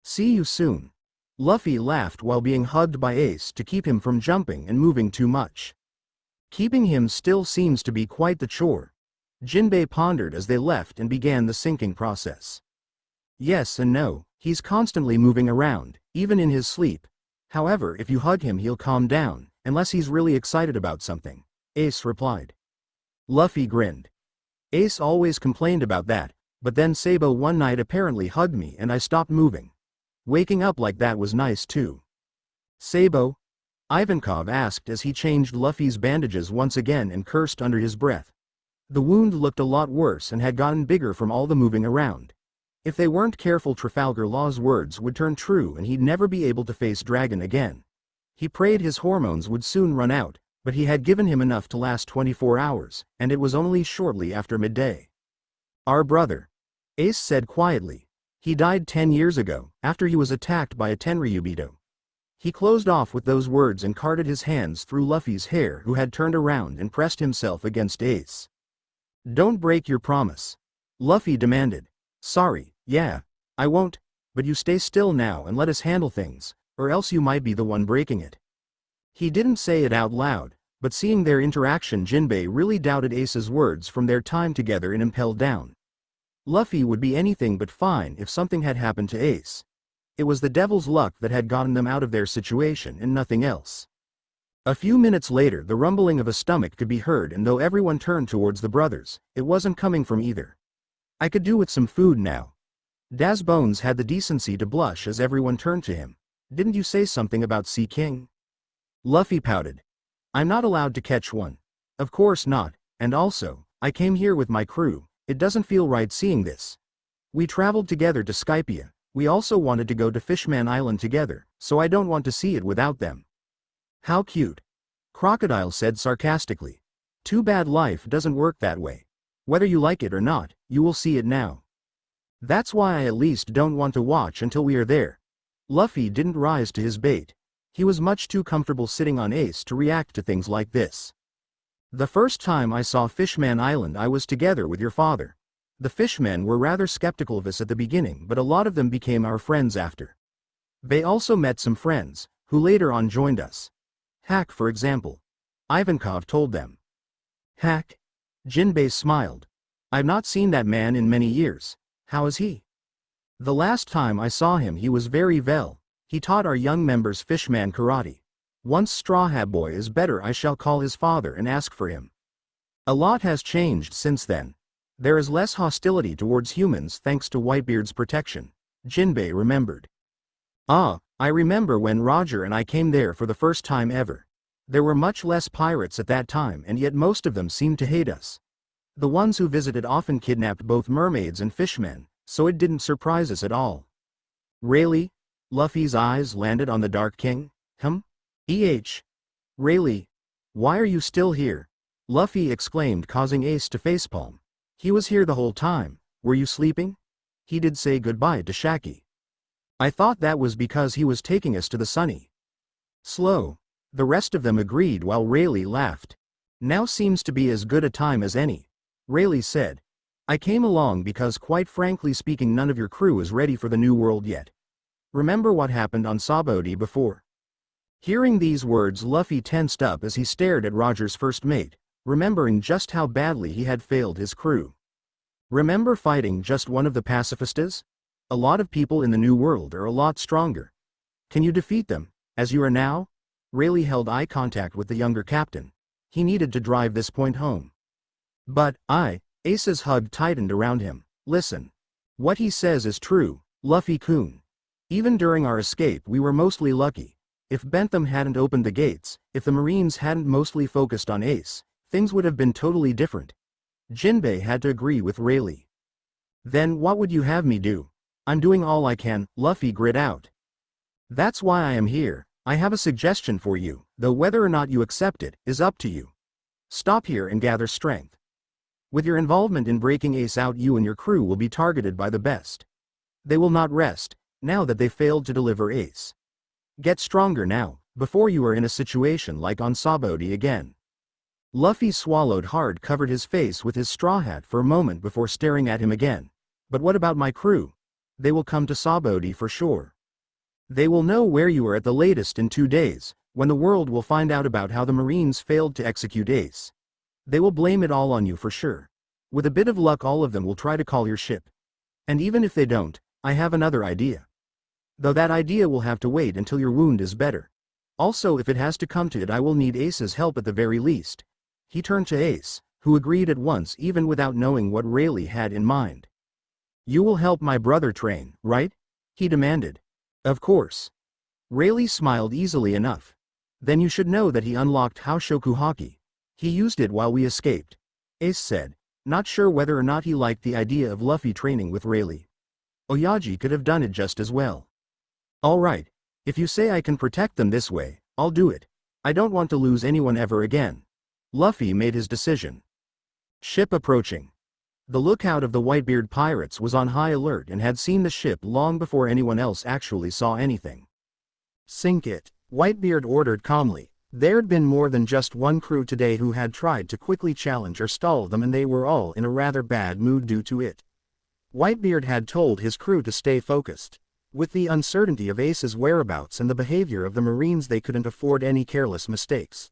"See you soon." Luffy laughed while being hugged by Ace to keep him from jumping and moving too much. Keeping him still seems to be quite the chore, Jinbei pondered as they left and began the sinking process. Yes and no, he's constantly moving around, even in his sleep. However, if you hug him he'll calm down, unless he's really excited about something, Ace replied. Luffy grinned. Ace always complained about that, but then Sabo one night apparently hugged me and I stopped moving. Waking up like that was nice too. Sabo? Ivankov asked as he changed Luffy's bandages once again and cursed under his breath. The wound looked a lot worse and had gotten bigger from all the moving around. If they weren't careful, Trafalgar Law's words would turn true and he'd never be able to face Dragon again. He prayed his hormones would soon run out, but he had given him enough to last 24 hours, and it was only shortly after midday. Our brother, Ace said quietly. He died 10 years ago, after he was attacked by a Tenryubito. He closed off with those words and carted his hands through Luffy's hair, who had turned around and pressed himself against Ace. Don't break your promise, Luffy demanded. Sorry, yeah, I won't, but you stay still now and let us handle things, or else you might be the one breaking it. He didn't say it out loud, but seeing their interaction, Jinbei really doubted Ace's words from their time together in Impelled Down. Luffy would be anything but fine if something had happened to Ace. It was the devil's luck that had gotten them out of their situation and nothing else. A few minutes later the rumbling of a stomach could be heard, and though everyone turned towards the brothers, it wasn't coming from either. I could do with some food now. Dazbones had the decency to blush as everyone turned to him. Didn't you say something about Sea King? Luffy pouted. I'm not allowed to catch one. Of course not, and also, I came here with my crew. It doesn't feel right seeing this. We traveled together to Skypia. We also wanted to go to Fishman Island together, so I don't want to see it without them. How cute. Crocodile said sarcastically. Too bad life doesn't work that way. Whether you like it or not, you will see it now. That's why I at least don't want to watch until we are there. Luffy didn't rise to his bait. He was much too comfortable sitting on Ace to react to things like this. The first time I saw Fishman Island I was together with your father. The fishmen were rather skeptical of us at the beginning, but a lot of them became our friends after. They also met some friends, who later on joined us. Hack, for example. Ivankov told them. Hack? Jinbei smiled. I've not seen that man in many years. How is he? The last time I saw him he was very well. He taught our young members Fishman karate. Once Straw Hat Boy is better, I shall call his father and ask for him. A lot has changed since then. There is less hostility towards humans thanks to Whitebeard's protection. Jinbei remembered. Ah, I remember when Roger and I came there for the first time ever. There were much less pirates at that time, and yet most of them seemed to hate us. The ones who visited often kidnapped both mermaids and fishmen, so it didn't surprise us at all. Really? Luffy's eyes landed on the Dark King. Really? Why are you still here? Luffy exclaimed, causing Ace to facepalm. He was here the whole time. Were you sleeping? He did say goodbye to Shaki. I thought that was because he was taking us to the Sunny Slow. The rest of them agreed while Rayleigh laughed. Now seems to be as good a time as any. Rayleigh said. I came along because, quite frankly speaking, none of your crew is ready for the new world yet. Remember what happened on Sabaody before? Hearing these words, Luffy tensed up as he stared at Roger's first mate, remembering just how badly he had failed his crew. Remember fighting just one of the pacifistas? A lot of people in the new world are a lot stronger. Can you defeat them, as you are now? Rayleigh held eye contact with the younger captain. He needed to drive this point home. But, Ace's hug tightened around him. Listen. What he says is true, Luffy-kun. Even during our escape we were mostly lucky. If Bentham hadn't opened the gates, if the Marines hadn't mostly focused on Ace, things would have been totally different. Jinbei had to agree with Rayleigh. Then what would you have me do? I'm doing all I can, Luffy grit out. That's why I am here. I have a suggestion for you, though whether or not you accept it is up to you. Stop here and gather strength. With your involvement in breaking Ace out, you and your crew will be targeted by the best. They will not rest, now that they failed to deliver Ace. Get stronger now, before you are in a situation like on Sabaody again. Luffy swallowed hard, covered his face with his straw hat for a moment before staring at him again. But what about my crew? They will come to Sabaody for sure. They will know where you are at the latest in 2 days, when the world will find out about how the Marines failed to execute Ace. They will blame it all on you for sure. With a bit of luck, all of them will try to call your ship. And even if they don't, I have another idea. Though that idea will have to wait until your wound is better. Also, if it has to come to it, I will need Ace's help at the very least. He turned to Ace, who agreed at once even without knowing what Rayleigh had in mind. You will help my brother train, right? He demanded. Of course. Rayleigh smiled easily enough. Then you should know that he unlocked Haoshoku Haki. He used it while we escaped. Ace said, not sure whether or not he liked the idea of Luffy training with Rayleigh. Oyaji could have done it just as well. All right. If you say I can protect them this way, I'll do it. I don't want to lose anyone ever again. Luffy made his decision. Ship approaching. The lookout of the Whitebeard pirates was on high alert and had seen the ship long before anyone else actually saw anything. Sink it, Whitebeard ordered calmly. There'd been more than just one crew today who had tried to quickly challenge or stall them, and they were all in a rather bad mood due to it. Whitebeard had told his crew to stay focused. With the uncertainty of Ace's whereabouts and the behavior of the Marines, they couldn't afford any careless mistakes.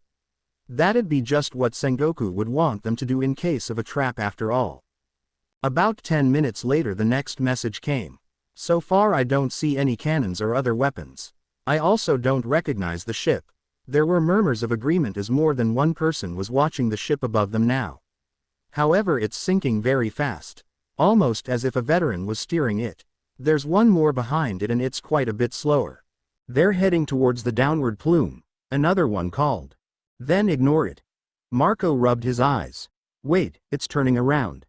That'd be just what Sengoku would want them to do in case of a trap after all. About 10 minutes later the next message came. So far I don't see any cannons or other weapons. I also don't recognize the ship. There were murmurs of agreement as more than one person was watching the ship above them now. However, it's sinking very fast. Almost as if a veteran was steering it. There's one more behind it and it's quite a bit slower. They're heading towards the downward plume, another one called. Then ignore it. Marco rubbed his eyes. Wait, it's turning around.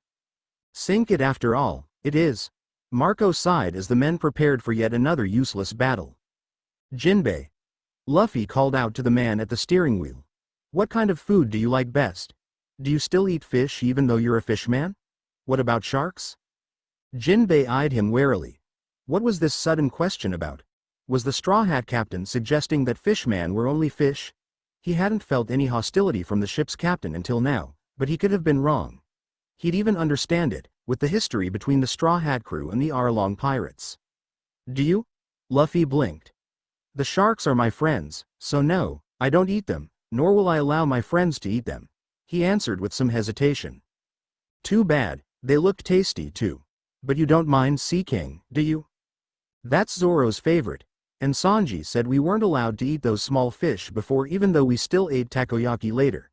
Sink it after all, it is. Marco sighed as the men prepared for yet another useless battle. Jinbei. Luffy called out to the man at the steering wheel. What kind of food do you like best? Do you still eat fish even though you're a fishman? What about sharks? Jinbei eyed him warily. What was this sudden question about? Was the Straw Hat captain suggesting that fishmen were only fish? He hadn't felt any hostility from the ship's captain until now, but he could have been wrong. He'd even understand it, with the history between the Straw Hat crew and the Arlong pirates. Do you? Luffy blinked. The sharks are my friends, so no, I don't eat them, nor will I allow my friends to eat them. He answered with some hesitation. Too bad, they looked tasty too. But you don't mind Sea King, do you? That's Zoro's favorite. And Sanji said we weren't allowed to eat those small fish before, even though we still ate takoyaki later.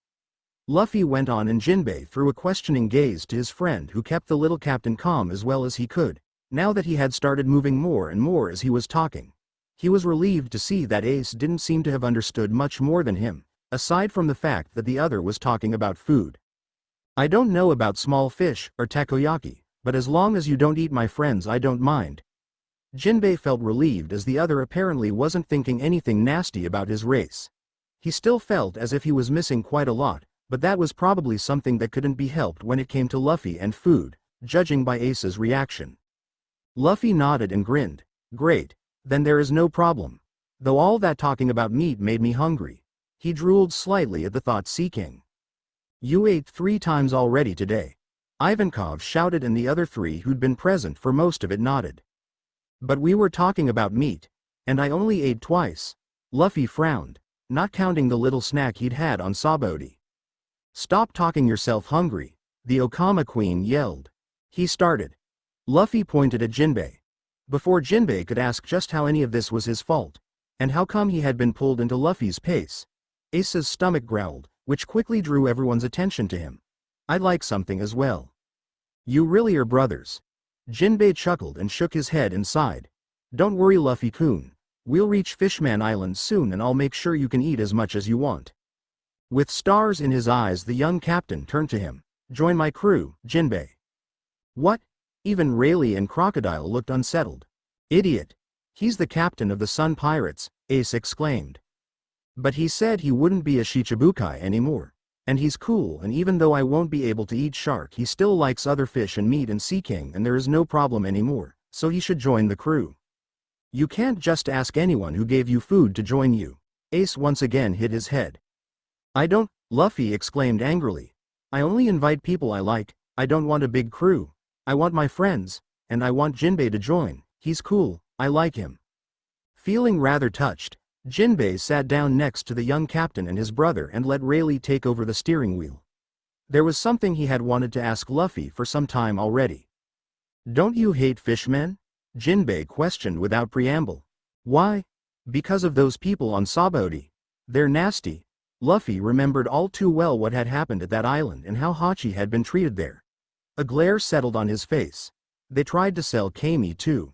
Luffy went on, and Jinbei threw a questioning gaze to his friend, who kept the little captain calm as well as he could, now that he had started moving more and more as he was talking. He was relieved to see that Ace didn't seem to have understood much more than him, aside from the fact that the other was talking about food. I don't know about small fish or takoyaki, but as long as you don't eat my friends, I don't mind. Jinbei felt relieved, as the other apparently wasn't thinking anything nasty about his race. He still felt as if he was missing quite a lot, but that was probably something that couldn't be helped when it came to Luffy and food, judging by Ace's reaction. Luffy nodded and grinned. Great, then there is no problem. Though all that talking about meat made me hungry. He drooled slightly at the thought. Sea King. You ate 3 times already today. Ivankov shouted, and the other 3 who'd been present for most of it nodded. But we were talking about meat, and I only ate twice. Luffy frowned, not counting the little snack he'd had on Sabaody. Stop talking yourself hungry, the Okama Queen yelled. He started. Luffy pointed at Jinbei. Before Jinbei could ask just how any of this was his fault, and how come he had been pulled into Luffy's pace, Ace's stomach growled, which quickly drew everyone's attention to him. I'd like something as well. You really are brothers. Jinbei chuckled and shook his head and sighed. Don't worry, Luffy-kun. We'll reach Fishman Island soon, and I'll make sure you can eat as much as you want. With stars in his eyes, the young captain turned to him. Join my crew, Jinbei. What? Even Rayleigh and Crocodile looked unsettled. Idiot. He's the captain of the Sun Pirates, Ace exclaimed. But he said he wouldn't be a Shichibukai anymore. And he's cool, and even though I won't be able to eat shark, he still likes other fish and meat and Sea King, and there is no problem anymore, so he should join the crew. You can't just ask anyone who gave you food to join you. Ace once again hit his head. I don't, Luffy exclaimed angrily. I only invite people I like. I don't want a big crew. I want my friends, and I want Jinbei to join. He's cool, I like him. Feeling rather touched, Jinbei sat down next to the young captain and his brother and let Rayleigh take over the steering wheel. There was something he had wanted to ask Luffy for some time already. Don't you hate fishmen? Jinbei questioned without preamble. Why? Because of those people on Sabaody. They're nasty. Luffy remembered all too well what had happened at that island and how Hachi had been treated there. A glare settled on his face. They tried to sell Kami too.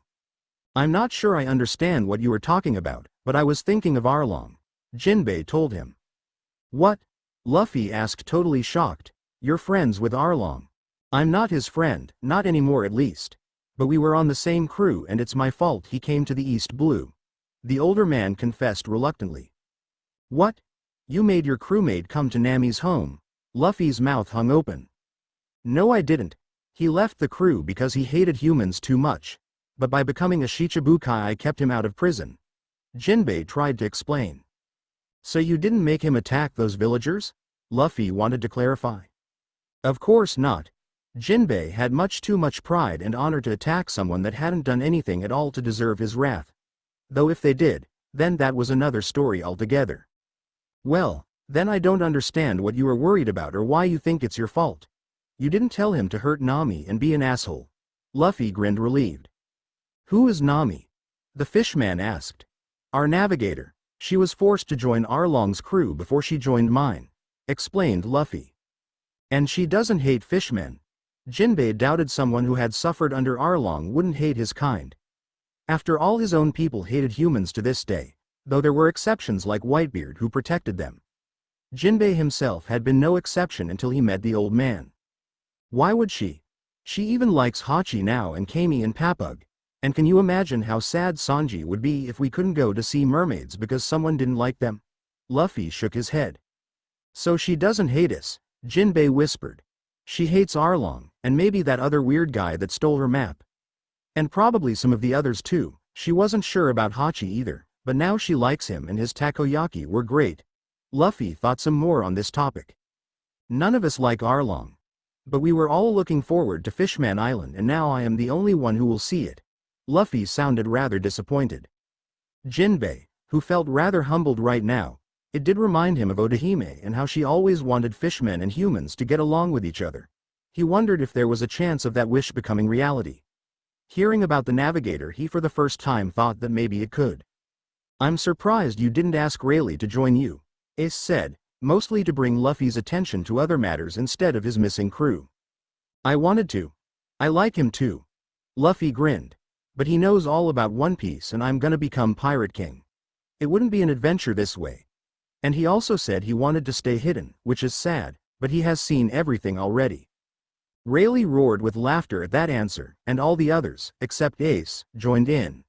I'm not sure I understand what you were talking about, but I was thinking of Arlong. Jinbei told him. What? Luffy asked, totally shocked. You're friends with Arlong. I'm not his friend, not anymore at least. But we were on the same crew, and it's my fault he came to the East Blue. The older man confessed reluctantly. What? You made your crewmate come to Nami's home? Luffy's mouth hung open. No, I didn't. He left the crew because he hated humans too much. But by becoming a Shichibukai I kept him out of prison. Jinbei tried to explain. So you didn't make him attack those villagers? Luffy wanted to clarify. Of course not. Jinbei had much too much pride and honor to attack someone that hadn't done anything at all to deserve his wrath. Though if they did, then that was another story altogether. Well, then I don't understand what you are worried about or why you think it's your fault. You didn't tell him to hurt Nami and be an asshole. Luffy grinned relieved. Who is Nami? The fishman asked. Our navigator. She was forced to join Arlong's crew before she joined mine, explained Luffy. And she doesn't hate fishmen. Jinbei doubted someone who had suffered under Arlong wouldn't hate his kind. After all, his own people hated humans to this day, though there were exceptions like Whitebeard who protected them. Jinbei himself had been no exception until he met the old man. Why would she? She even likes Hachi now and Kami and Papug. And can you imagine how sad Sanji would be if we couldn't go to see mermaids because someone didn't like them? Luffy shook his head. So she doesn't hate us, Jinbei whispered. She hates Arlong, and maybe that other weird guy that stole her map. And probably some of the others too. She wasn't sure about Hachi either, but now she likes him and his takoyaki were great. Luffy thought some more on this topic. None of us like Arlong. But we were all looking forward to Fishman Island, and now I am the only one who will see it. Luffy sounded rather disappointed. Jinbei, who felt rather humbled right now, it did remind him of Odahime and how she always wanted fishmen and humans to get along with each other. He wondered if there was a chance of that wish becoming reality. Hearing about the navigator, he for the first time thought that maybe it could. I'm surprised you didn't ask Rayleigh to join you, Ace said, mostly to bring Luffy's attention to other matters instead of his missing crew. I wanted to. I like him too. Luffy grinned. But he knows all about One Piece and I'm gonna become Pirate King. It wouldn't be an adventure this way. And he also said he wanted to stay hidden, which is sad, but he has seen everything already. Rayleigh roared with laughter at that answer, and all the others, except Ace, joined in.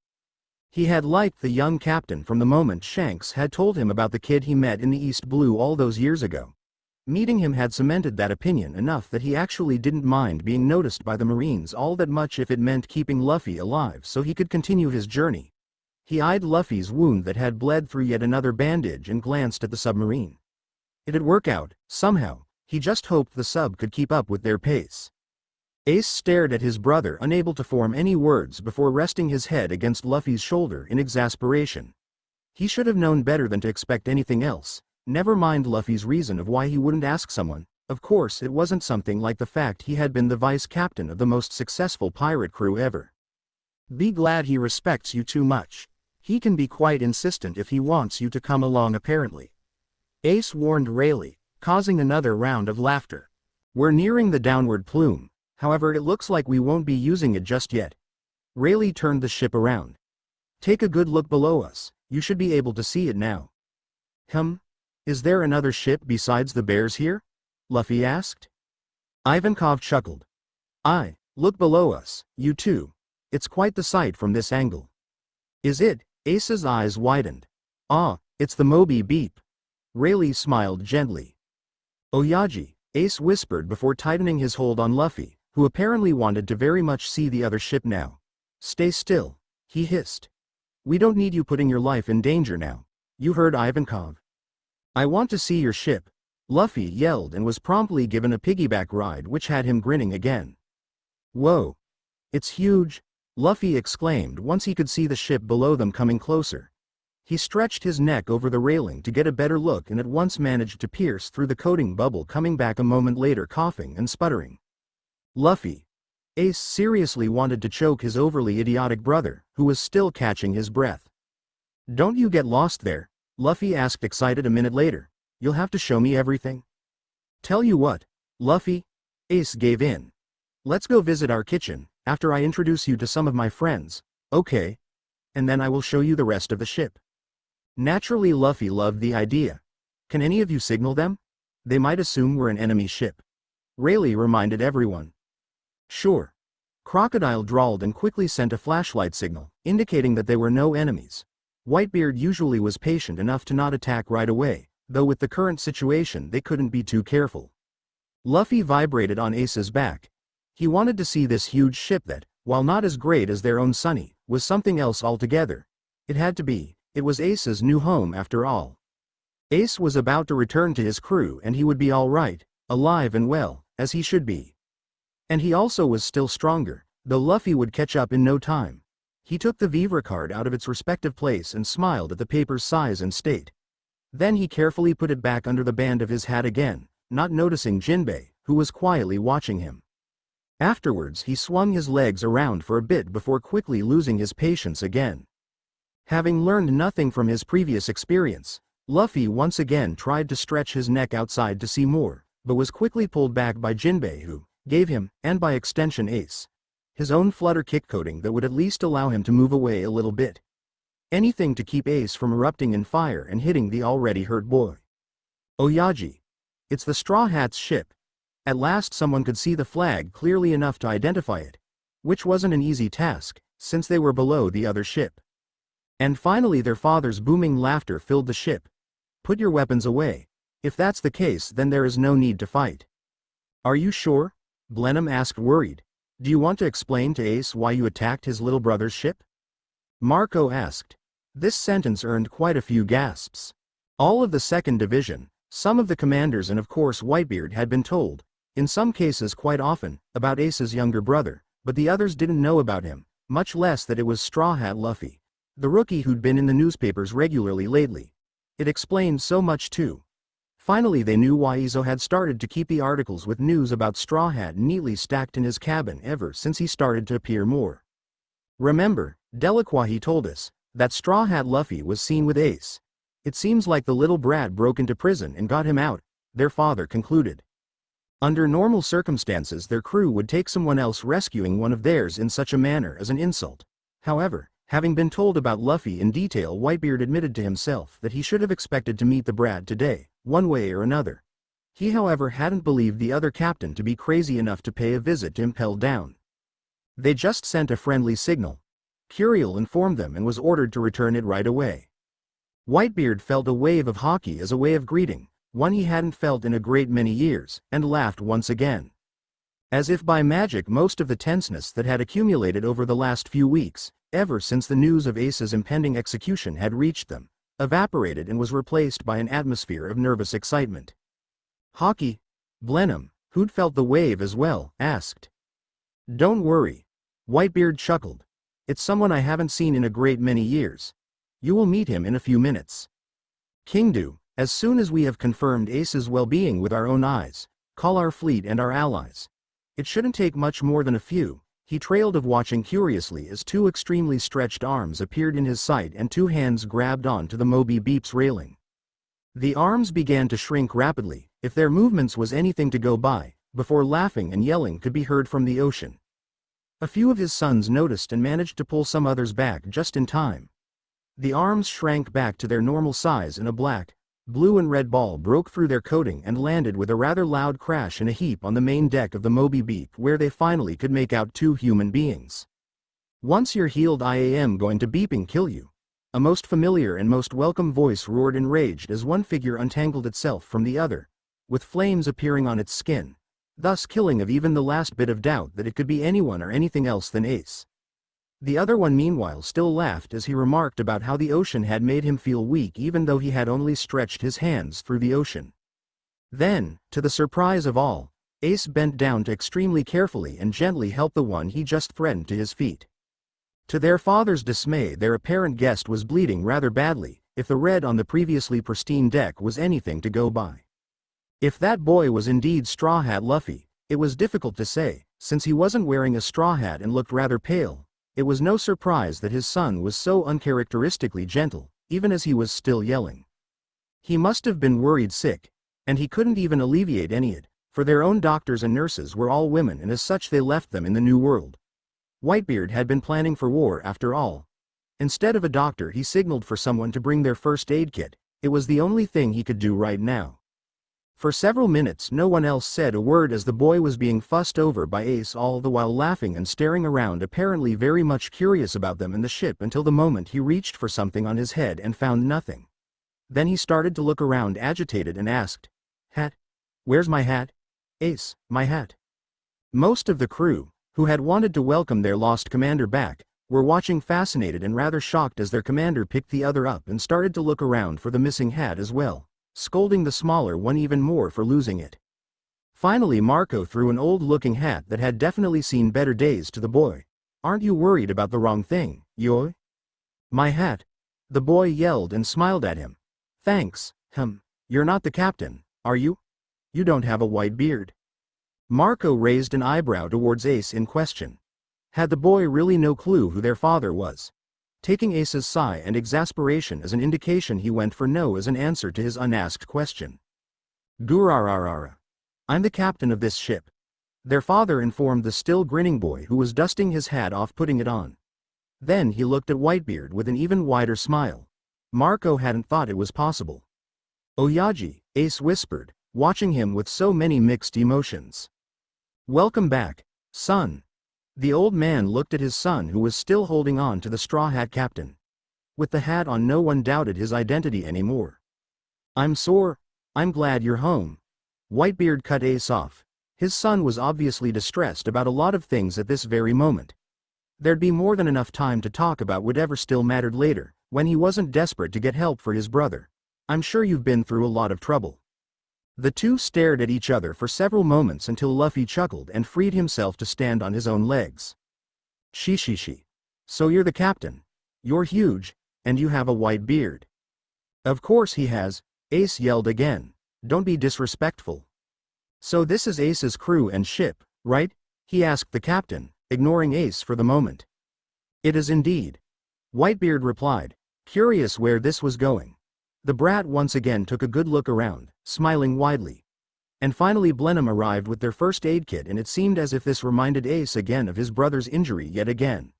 He had liked the young captain from the moment Shanks had told him about the kid he met in the East Blue all those years ago. Meeting him had cemented that opinion enough that he actually didn't mind being noticed by the Marines all that much if it meant keeping Luffy alive so he could continue his journey. He eyed Luffy's wound that had bled through yet another bandage and glanced at the submarine. It'd work out, somehow, he just hoped the sub could keep up with their pace. Ace stared at his brother, unable to form any words before resting his head against Luffy's shoulder in exasperation. He should have known better than to expect anything else, never mind Luffy's reason of why he wouldn't ask someone. Of course it wasn't something like the fact he had been the vice-captain of the most successful pirate crew ever. Be glad he respects you too much. He can be quite insistent if he wants you to come along apparently. Ace warned Rayleigh, causing another round of laughter. We're nearing the downward plume. However, it looks like we won't be using it just yet. Rayleigh turned the ship around. Take a good look below us, you should be able to see it now. Is there another ship besides the Bears here? Luffy asked. Ivankov chuckled. Look below us, you too. It's quite the sight from this angle. Is it? Ace's eyes widened. It's the Moby Beep. Rayleigh smiled gently. Oyaji, Ace whispered before tightening his hold on Luffy, who apparently wanted to very much see the other ship now. Stay still, he hissed. We don't need you putting your life in danger now. You heard Ivankov. I want to see your ship, Luffy yelled and was promptly given a piggyback ride which had him grinning again. Whoa! It's huge, Luffy exclaimed once he could see the ship below them coming closer. He stretched his neck over the railing to get a better look and at once managed to pierce through the coating bubble, coming back a moment later coughing and sputtering. Luffy. Ace seriously wanted to choke his overly idiotic brother, who was still catching his breath. Don't you get lost there? Luffy asked excited a minute later. You'll have to show me everything. Tell you what, Luffy. Ace gave in. Let's go visit our kitchen, after I introduce you to some of my friends, okay? And then I will show you the rest of the ship. Naturally Luffy loved the idea. Can any of you signal them? They might assume we're an enemy ship. Rayleigh reminded everyone. Sure. Crocodile drawled and quickly sent a flashlight signal, indicating that they were no enemies. Whitebeard usually was patient enough to not attack right away, though with the current situation they couldn't be too careful. Luffy vibrated on Ace's back. He wanted to see this huge ship that, while not as great as their own Sunny, was something else altogether. It had to be. It was Ace's new home after all. Ace was about to return to his crew and he would be all right, alive and well, as he should be. And he also was still stronger, though Luffy would catch up in no time. He took the Vivre card out of its respective place and smiled at the paper's size and state. Then he carefully put it back under the band of his hat again, not noticing Jinbei, who was quietly watching him. Afterwards he swung his legs around for a bit before quickly losing his patience again. Having learned nothing from his previous experience, Luffy once again tried to stretch his neck outside to see more, but was quickly pulled back by Jinbei, who gave him, and by extension Ace, his own flutter kick coating that would at least allow him to move away a little bit. Anything to keep Ace from erupting in fire and hitting the already hurt boy. Oyaji. It's the Straw Hat's ship. At last someone could see the flag clearly enough to identify it, which wasn't an easy task, since they were below the other ship. And finally their father's booming laughter filled the ship. Put your weapons away. If that's the case, then there is no need to fight. Are you sure? Blenheim asked worried. Do you want to explain to Ace why you attacked his little brother's ship? Marco asked. This sentence earned quite a few gasps. All of the 2nd Division, some of the commanders and of course Whitebeard had been told, in some cases quite often, about Ace's younger brother, but the others didn't know about him, much less that it was Straw Hat Luffy, the rookie who'd been in the newspapers regularly lately. It explained so much too. Finally they knew why Izo had started to keep the articles with news about Straw Hat neatly stacked in his cabin ever since he started to appear more. Remember, Delacroix told us, That Straw Hat Luffy was seen with Ace. It seems like the little brat broke into prison and got him out, their father concluded. Under normal circumstances their crew would take someone else rescuing one of theirs in such a manner as an insult. However, having been told about Luffy in detail, Whitebeard admitted to himself that he should have expected to meet the brat today, one way or another. He however hadn't believed the other captain to be crazy enough to pay a visit to Impel Down. They just sent a friendly signal. Curiel informed them and was ordered to return it right away. Whitebeard felt a wave of hockey as a way of greeting, one he hadn't felt in a great many years, and laughed once again. As if by magic, most of the tenseness that had accumulated over the last few weeks, ever since the news of Ace's impending execution had reached them, evaporated and was replaced by an atmosphere of nervous excitement. Hockey? Blenheim, who'd felt the wave as well, asked. Don't worry. Whitebeard chuckled. It's someone I haven't seen in a great many years. You will meet him in a few minutes. Kingdu, as soon as we have confirmed Ace's well-being with our own eyes, call our fleet and our allies. It shouldn't take much more than a few. He trailed off, watching curiously as two extremely stretched arms appeared in his sight and two hands grabbed onto the Moby Beep's railing. The arms began to shrink rapidly, if their movements was anything to go by, before laughing and yelling could be heard from the ocean. A few of his sons noticed and managed to pull some others back just in time. The arms shrank back to their normal size and a black, blue and red ball broke through their coating and landed with a rather loud crash in a heap on the main deck of the Moby Beep, where they finally could make out two human beings. Once you're healed, I am going to beeping kill you. A most familiar and most welcome voice roared enraged as one figure untangled itself from the other, with flames appearing on its skin, thus killing of even the last bit of doubt that it could be anyone or anything else than Ace. The other one meanwhile still laughed as he remarked about how the ocean had made him feel weak even though he had only stretched his hands through the ocean. Then, to the surprise of all, Ace bent down to extremely carefully and gently help the one he just threatened to his feet. To their father's dismay, their apparent guest was bleeding rather badly, if the red on the previously pristine deck was anything to go by. If that boy was indeed Straw Hat Luffy, it was difficult to say, since he wasn't wearing a straw hat and looked rather pale. It was no surprise that his son was so uncharacteristically gentle, even as he was still yelling. He must have been worried sick, and he couldn't even alleviate any it, for their own doctors and nurses were all women and as such they left them in the New World. Whitebeard had been planning for war after all. Instead of a doctor, he signaled for someone to bring their first aid kit. It was the only thing he could do right now. For several minutes no one else said a word as the boy was being fussed over by Ace, all the while laughing and staring around, apparently very much curious about them and the ship, until the moment he reached for something on his head and found nothing. Then he started to look around agitated and asked, "Hat? Where's my hat? Ace, my hat." Most of the crew, who had wanted to welcome their lost commander back, were watching fascinated and rather shocked as their commander picked the other up and started to look around for the missing hat as well, scolding the smaller one even more for losing it. Finally Marco threw an old-looking hat that had definitely seen better days to the boy. "Aren't you worried about the wrong thing, Yoy?" "My hat," the boy yelled and smiled at him. "Thanks, you're not the captain, are you? You don't have a white beard." Marco raised an eyebrow towards Ace in question. Had the boy really no clue who their father was? Taking Ace's sigh and exasperation as an indication, he went for no as an answer to his unasked question. "Gurararara. I'm the captain of this ship," their father informed the still grinning boy who was dusting his hat off, putting it on. Then he looked at Whitebeard with an even wider smile. Marco hadn't thought it was possible. "Oyaji," Ace whispered, watching him with so many mixed emotions. "Welcome back, son." The old man looked at his son, who was still holding on to the Straw Hat Captain. With the hat on, no one doubted his identity anymore. "I'm glad you're home." Whitebeard cut Ace off. His son was obviously distressed about a lot of things at this very moment. There'd be more than enough time to talk about whatever still mattered later, when he wasn't desperate to get help for his brother. "I'm sure you've been through a lot of trouble." The two stared at each other for several moments until Luffy chuckled and freed himself to stand on his own legs. Shi. So you're the captain. You're huge, and you have a white beard." "Of course he has," Ace yelled again. "Don't be disrespectful." "So this is Ace's crew and ship, right?" he asked the captain, ignoring Ace for the moment. "It is indeed." Whitebeard replied, curious where this was going. The brat once again took a good look around, smiling widely. And finally Blenheim arrived with their first aid kit, and it seemed as if this reminded Ace again of his brother's injury yet again.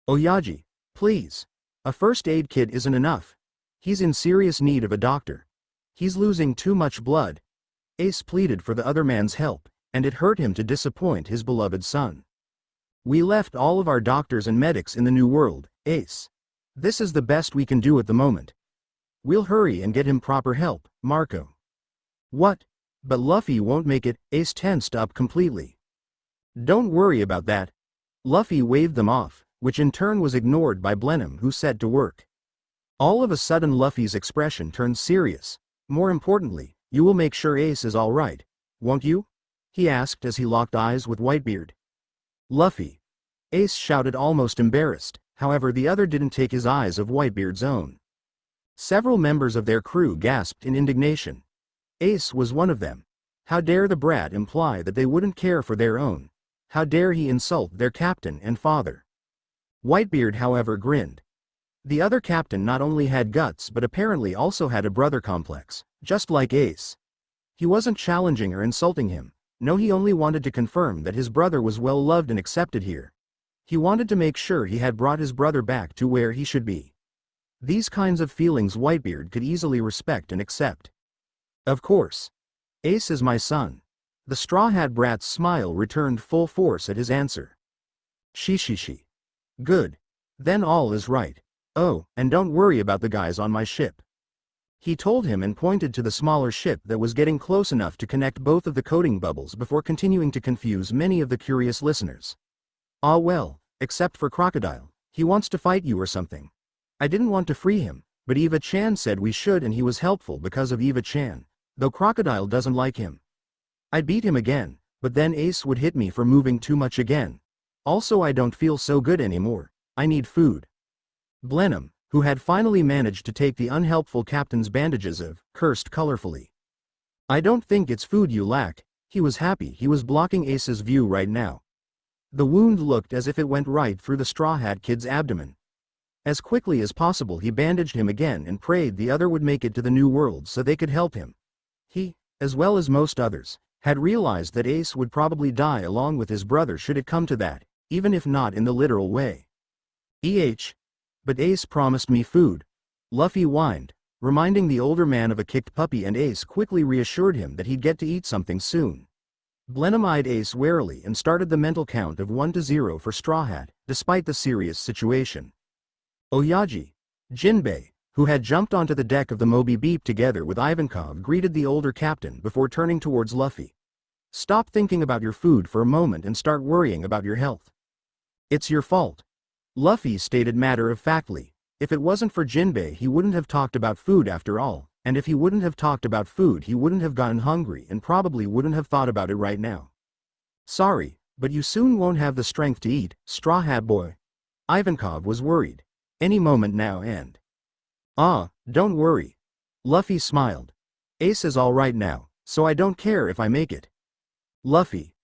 Oyaji, please. A first aid kit isn't enough. He's in serious need of a doctor. He's losing too much blood. Ace pleaded for the other man's help, and it hurt him to disappoint his beloved son. We left all of our doctors and medics in the New World, Ace. This is the best we can do at the moment. We'll hurry and get him proper help, Marco. What? But Luffy won't make it, Ace tensed up completely. Don't worry about that. Luffy waved them off, which in turn was ignored by Blenheim, who set to work. All of a sudden Luffy's expression turned serious. More importantly, you will make sure Ace is all right, won't you? He asked as he locked eyes with Whitebeard. Luffy. Ace shouted, almost embarrassed. However, the other didn't take his eyes off Whitebeard's own. Several members of their crew gasped in indignation. Ace was one of them. How dare the brat imply that they wouldn't care for their own? How dare he insult their captain and father? Whitebeard, however, grinned. The other captain not only had guts but apparently also had a brother complex, just like Ace. He wasn't challenging or insulting him. No, he only wanted to confirm that his brother was well loved and accepted here. He wanted to make sure he had brought his brother back to where he should be. These kinds of feelings Whitebeard could easily respect and accept. Of course. Ace is my son. The Straw Hat brat's smile returned full force at his answer. She. Good. Then all is right. Oh, and don't worry about the guys on my ship. He told him and pointed to the smaller ship that was getting close enough to connect both of the coating bubbles before continuing to confuse many of the curious listeners. Ah well, except for Crocodile. He wants to fight you or something. I didn't want to free him, but Eva-chan said we should, and he was helpful because of Eva-chan, though Crocodile doesn't like him. I'd beat him again, but then Ace would hit me for moving too much again. Also, I don't feel so good anymore. I need food. Blenheim, who had finally managed to take the unhelpful captain's bandages off, cursed colorfully. I don't think it's food you lack. He was happy he was blocking Ace's view right now. The wound looked as if it went right through the Straw Hat Kid's abdomen. As quickly as possible he bandaged him again and prayed the other would make it to the New World so they could help him. He, as well as most others, had realized that Ace would probably die along with his brother should it come to that, even if not in the literal way. But Ace promised me food. Luffy whined, reminding the older man of a kicked puppy, and Ace quickly reassured him that he'd get to eat something soon. Blenheim eyed Ace warily and started the mental count of 1 to 0 for Straw Hat, despite the serious situation. Oyaji, Jinbei, who had jumped onto the deck of the Moby Beep together with Ivankov, greeted the older captain before turning towards Luffy. Stop thinking about your food for a moment and start worrying about your health. It's your fault. Luffy stated matter-of-factly. If it wasn't for Jinbei he wouldn't have talked about food after all, and if he wouldn't have talked about food he wouldn't have gotten hungry and probably wouldn't have thought about it right now. Sorry, but you soon won't have the strength to eat, Straw Hat Boy. Ivankov was worried. Any moment now and... Ah, don't worry. Luffy smiled. Ace is all right now, so I don't care if I make it. Luffy.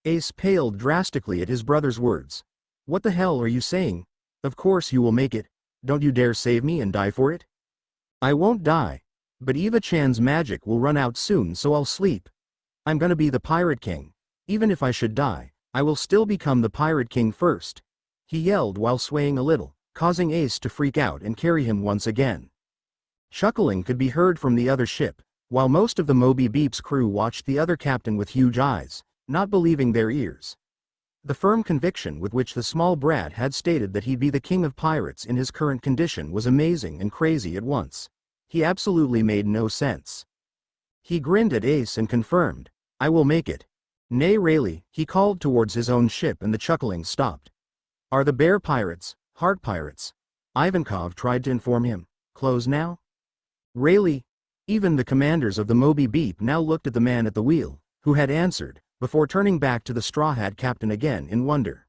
Ace paled drastically at his brother's words. What the hell are you saying? Of course you will make it. Don't you dare save me and die for it. I won't die. But Eva-chan's magic will run out soon, so I'll sleep. I'm gonna be the Pirate King. Even if I should die, I will still become the Pirate King first. He yelled while swaying a little, causing Ace to freak out and carry him once again. Chuckling could be heard from the other ship, while most of the Moby Beep's crew watched the other captain with huge eyes, not believing their ears. The firm conviction with which the small brat had stated that he'd be the king of pirates in his current condition was amazing and crazy at once. He absolutely made no sense. He grinned at Ace and confirmed, I will make it. Nay really, he called towards his own ship and the chuckling stopped. Are the bear pirates, heart pirates? Ivankov tried to inform him. Close now? Really? Even the commanders of the Moby Beep now looked at the man at the wheel, who had answered, before turning back to the Straw Hat captain again in wonder.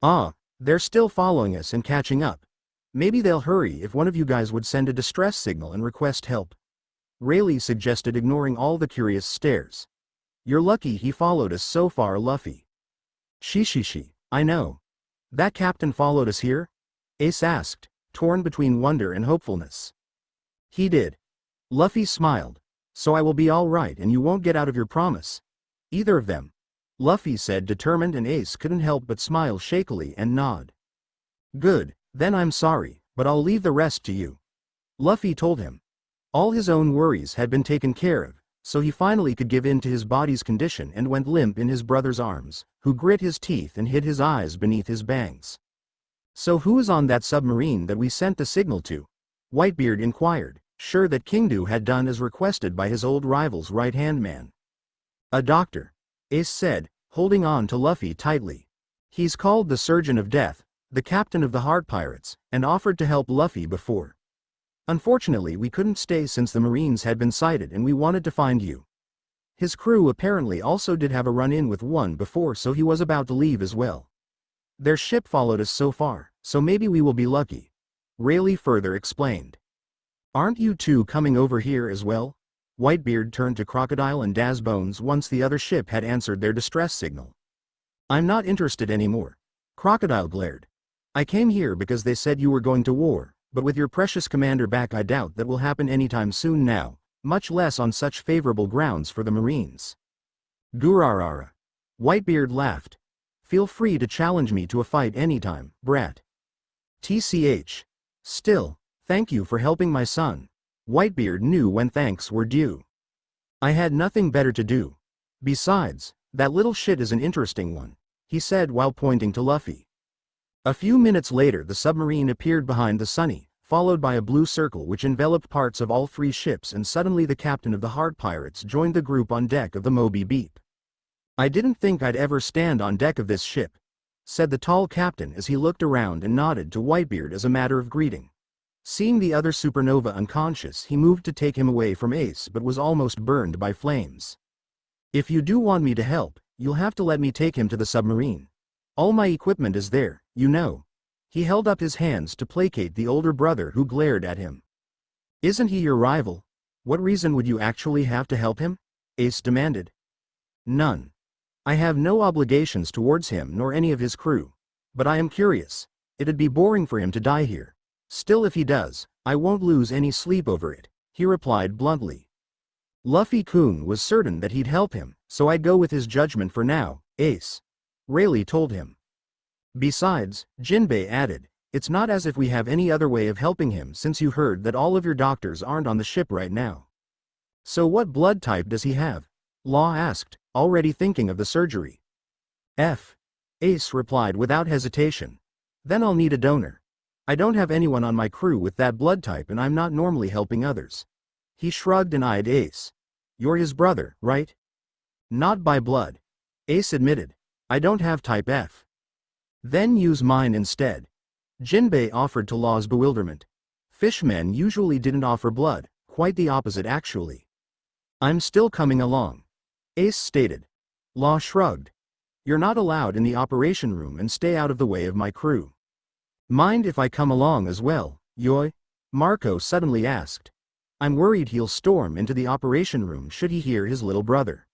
Ah, they're still following us and catching up. Maybe they'll hurry if one of you guys would send a distress signal and request help. Rayleigh suggested, ignoring all the curious stares. You're lucky he followed us so far, Luffy. She, I know. That captain followed us here? Ace asked, torn between wonder and hopefulness. He did. Luffy smiled. So I will be all right and you won't get out of your promise. Either of them. Luffy said, determined, and Ace couldn't help but smile shakily and nod. Good, then I'm sorry, but I'll leave the rest to you. Luffy told him. All his own worries had been taken care of, so he finally could give in to his body's condition and went limp in his brother's arms, who grit his teeth and hid his eyes beneath his bangs. So who is on that submarine that we sent the signal to? Whitebeard inquired, sure that Kingdu had done as requested by his old rival's right-hand man. A doctor, Ace said, holding on to Luffy tightly. He's called the Surgeon of Death, the captain of the Heart Pirates, and offered to help Luffy before. Unfortunately, we couldn't stay since the Marines had been sighted and we wanted to find you. His crew apparently also did have a run-in with one before, so he was about to leave as well. Their ship followed us so far, so maybe we will be lucky. Rayleigh further explained. Aren't you two coming over here as well? Whitebeard turned to Crocodile and Dazbones once the other ship had answered their distress signal. I'm not interested anymore. Crocodile glared. I came here because they said you were going to war, but with your precious commander back I doubt that will happen anytime soon now, much less on such favorable grounds for the Marines. Gurarara. Whitebeard laughed. Feel free to challenge me to a fight anytime, brat. TCH. Still, thank you for helping my son. Whitebeard knew when thanks were due. I had nothing better to do. Besides, that little shit is an interesting one, he said while pointing to Luffy. A few minutes later the submarine appeared behind the Sunny, followed by a blue circle which enveloped parts of all three ships, and suddenly the captain of the Heart Pirates joined the group on deck of the Moby Beep. I didn't think I'd ever stand on deck of this ship, said the tall captain as he looked around and nodded to Whitebeard as a matter of greeting. Seeing the other supernova unconscious, he moved to take him away from Ace but was almost burned by flames. If you do want me to help, you'll have to let me take him to the submarine. All my equipment is there, you know. He held up his hands to placate the older brother who glared at him. Isn't he your rival? What reason would you actually have to help him? Ace demanded. None. I have no obligations towards him nor any of his crew. But I am curious. It'd be boring for him to die here. Still, if he does, I won't lose any sleep over it, he replied bluntly. Luffy-kun was certain that he'd help him, so I'd go with his judgment for now, Ace. Rayleigh told him. Besides, Jinbei added, it's not as if we have any other way of helping him since you heard that all of your doctors aren't on the ship right now. So what blood type does he have? Law asked, already thinking of the surgery. F. Ace replied without hesitation. Then I'll need a donor. I don't have anyone on my crew with that blood type and I'm not normally helping others. He shrugged and eyed Ace. You're his brother, right? Not by blood. Ace admitted. I don't have type F. Then use mine instead. Jinbei offered to Law's bewilderment. Fishmen usually didn't offer blood, quite the opposite actually. I'm still coming along. Ace stated. Law shrugged. You're not allowed in the operation room and stay out of the way of my crew. Mind if I come along as well, Yoi? Marco suddenly asked. I'm worried he'll storm into the operation room should he hear his little brother.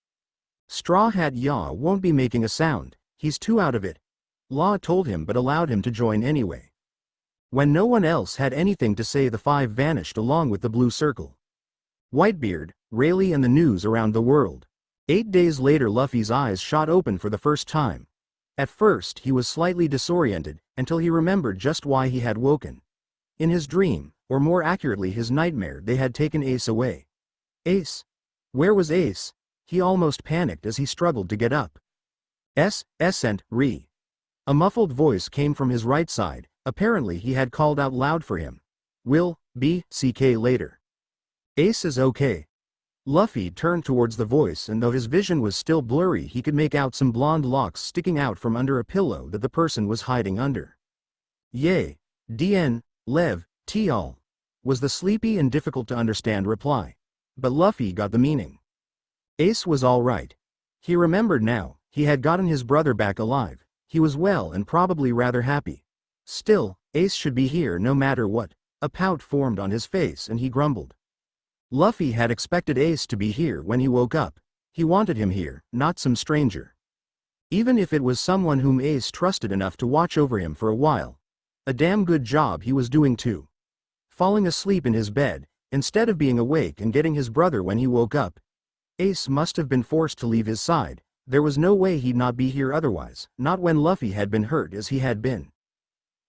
Straw Hat Yaw won't be making a sound, he's too out of it. Law told him but allowed him to join anyway. When no one else had anything to say, the five vanished along with the blue circle. Whitebeard, Rayleigh, and the news around the world. 8 days later Luffy's eyes shot open for the first time. At first he was slightly disoriented, until he remembered just why he had woken. In his dream, or more accurately his nightmare, they had taken Ace away. Ace? Where was Ace? He almost panicked as he struggled to get up. Sent, re. A muffled voice came from his right side, apparently he had called out loud for him. Will, be, CK later. Ace is okay. Luffy turned towards the voice, and though his vision was still blurry he could make out some blonde locks sticking out from under a pillow that the person was hiding under. Yay, DN, Lev, T-all, was the sleepy and difficult to understand reply. But Luffy got the meaning. Ace was all right. He remembered now, he had gotten his brother back alive, he was well and probably rather happy. Still, Ace should be here no matter what. A pout formed on his face and he grumbled. Luffy had expected Ace to be here when he woke up. He wanted him here, not some stranger. Even if it was someone whom Ace trusted enough to watch over him for a while. A damn good job he was doing too. Falling asleep in his bed, instead of being awake and getting his brother when he woke up. Ace must have been forced to leave his side. There was no way he'd not be here otherwise, not when Luffy had been hurt as he had been.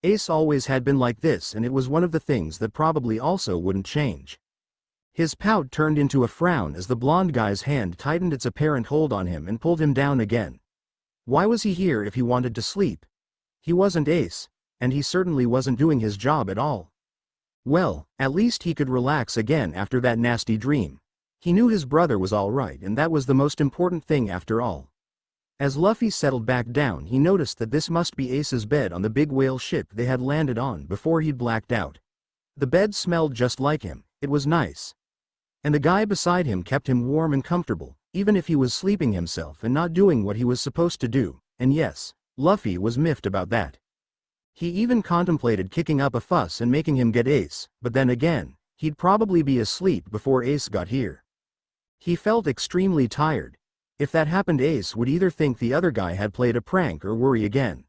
Ace always had been like this, and it was one of the things that probably also wouldn't change. His pout turned into a frown as the blonde guy's hand tightened its apparent hold on him and pulled him down again. Why was he here if he wanted to sleep? He wasn't Ace, and he certainly wasn't doing his job at all. Well, at least he could relax again after that nasty dream. He knew his brother was all right, and that was the most important thing after all. As Luffy settled back down, he noticed that this must be Ace's bed on the big whale ship they had landed on before he'd blacked out. The bed smelled just like him. It was nice. And the guy beside him kept him warm and comfortable, even if he was sleeping himself and not doing what he was supposed to do, and yes, Luffy was miffed about that. He even contemplated kicking up a fuss and making him get Ace, but then again, he'd probably be asleep before Ace got here. He felt extremely tired. If that happened, Ace would either think the other guy had played a prank or worry again.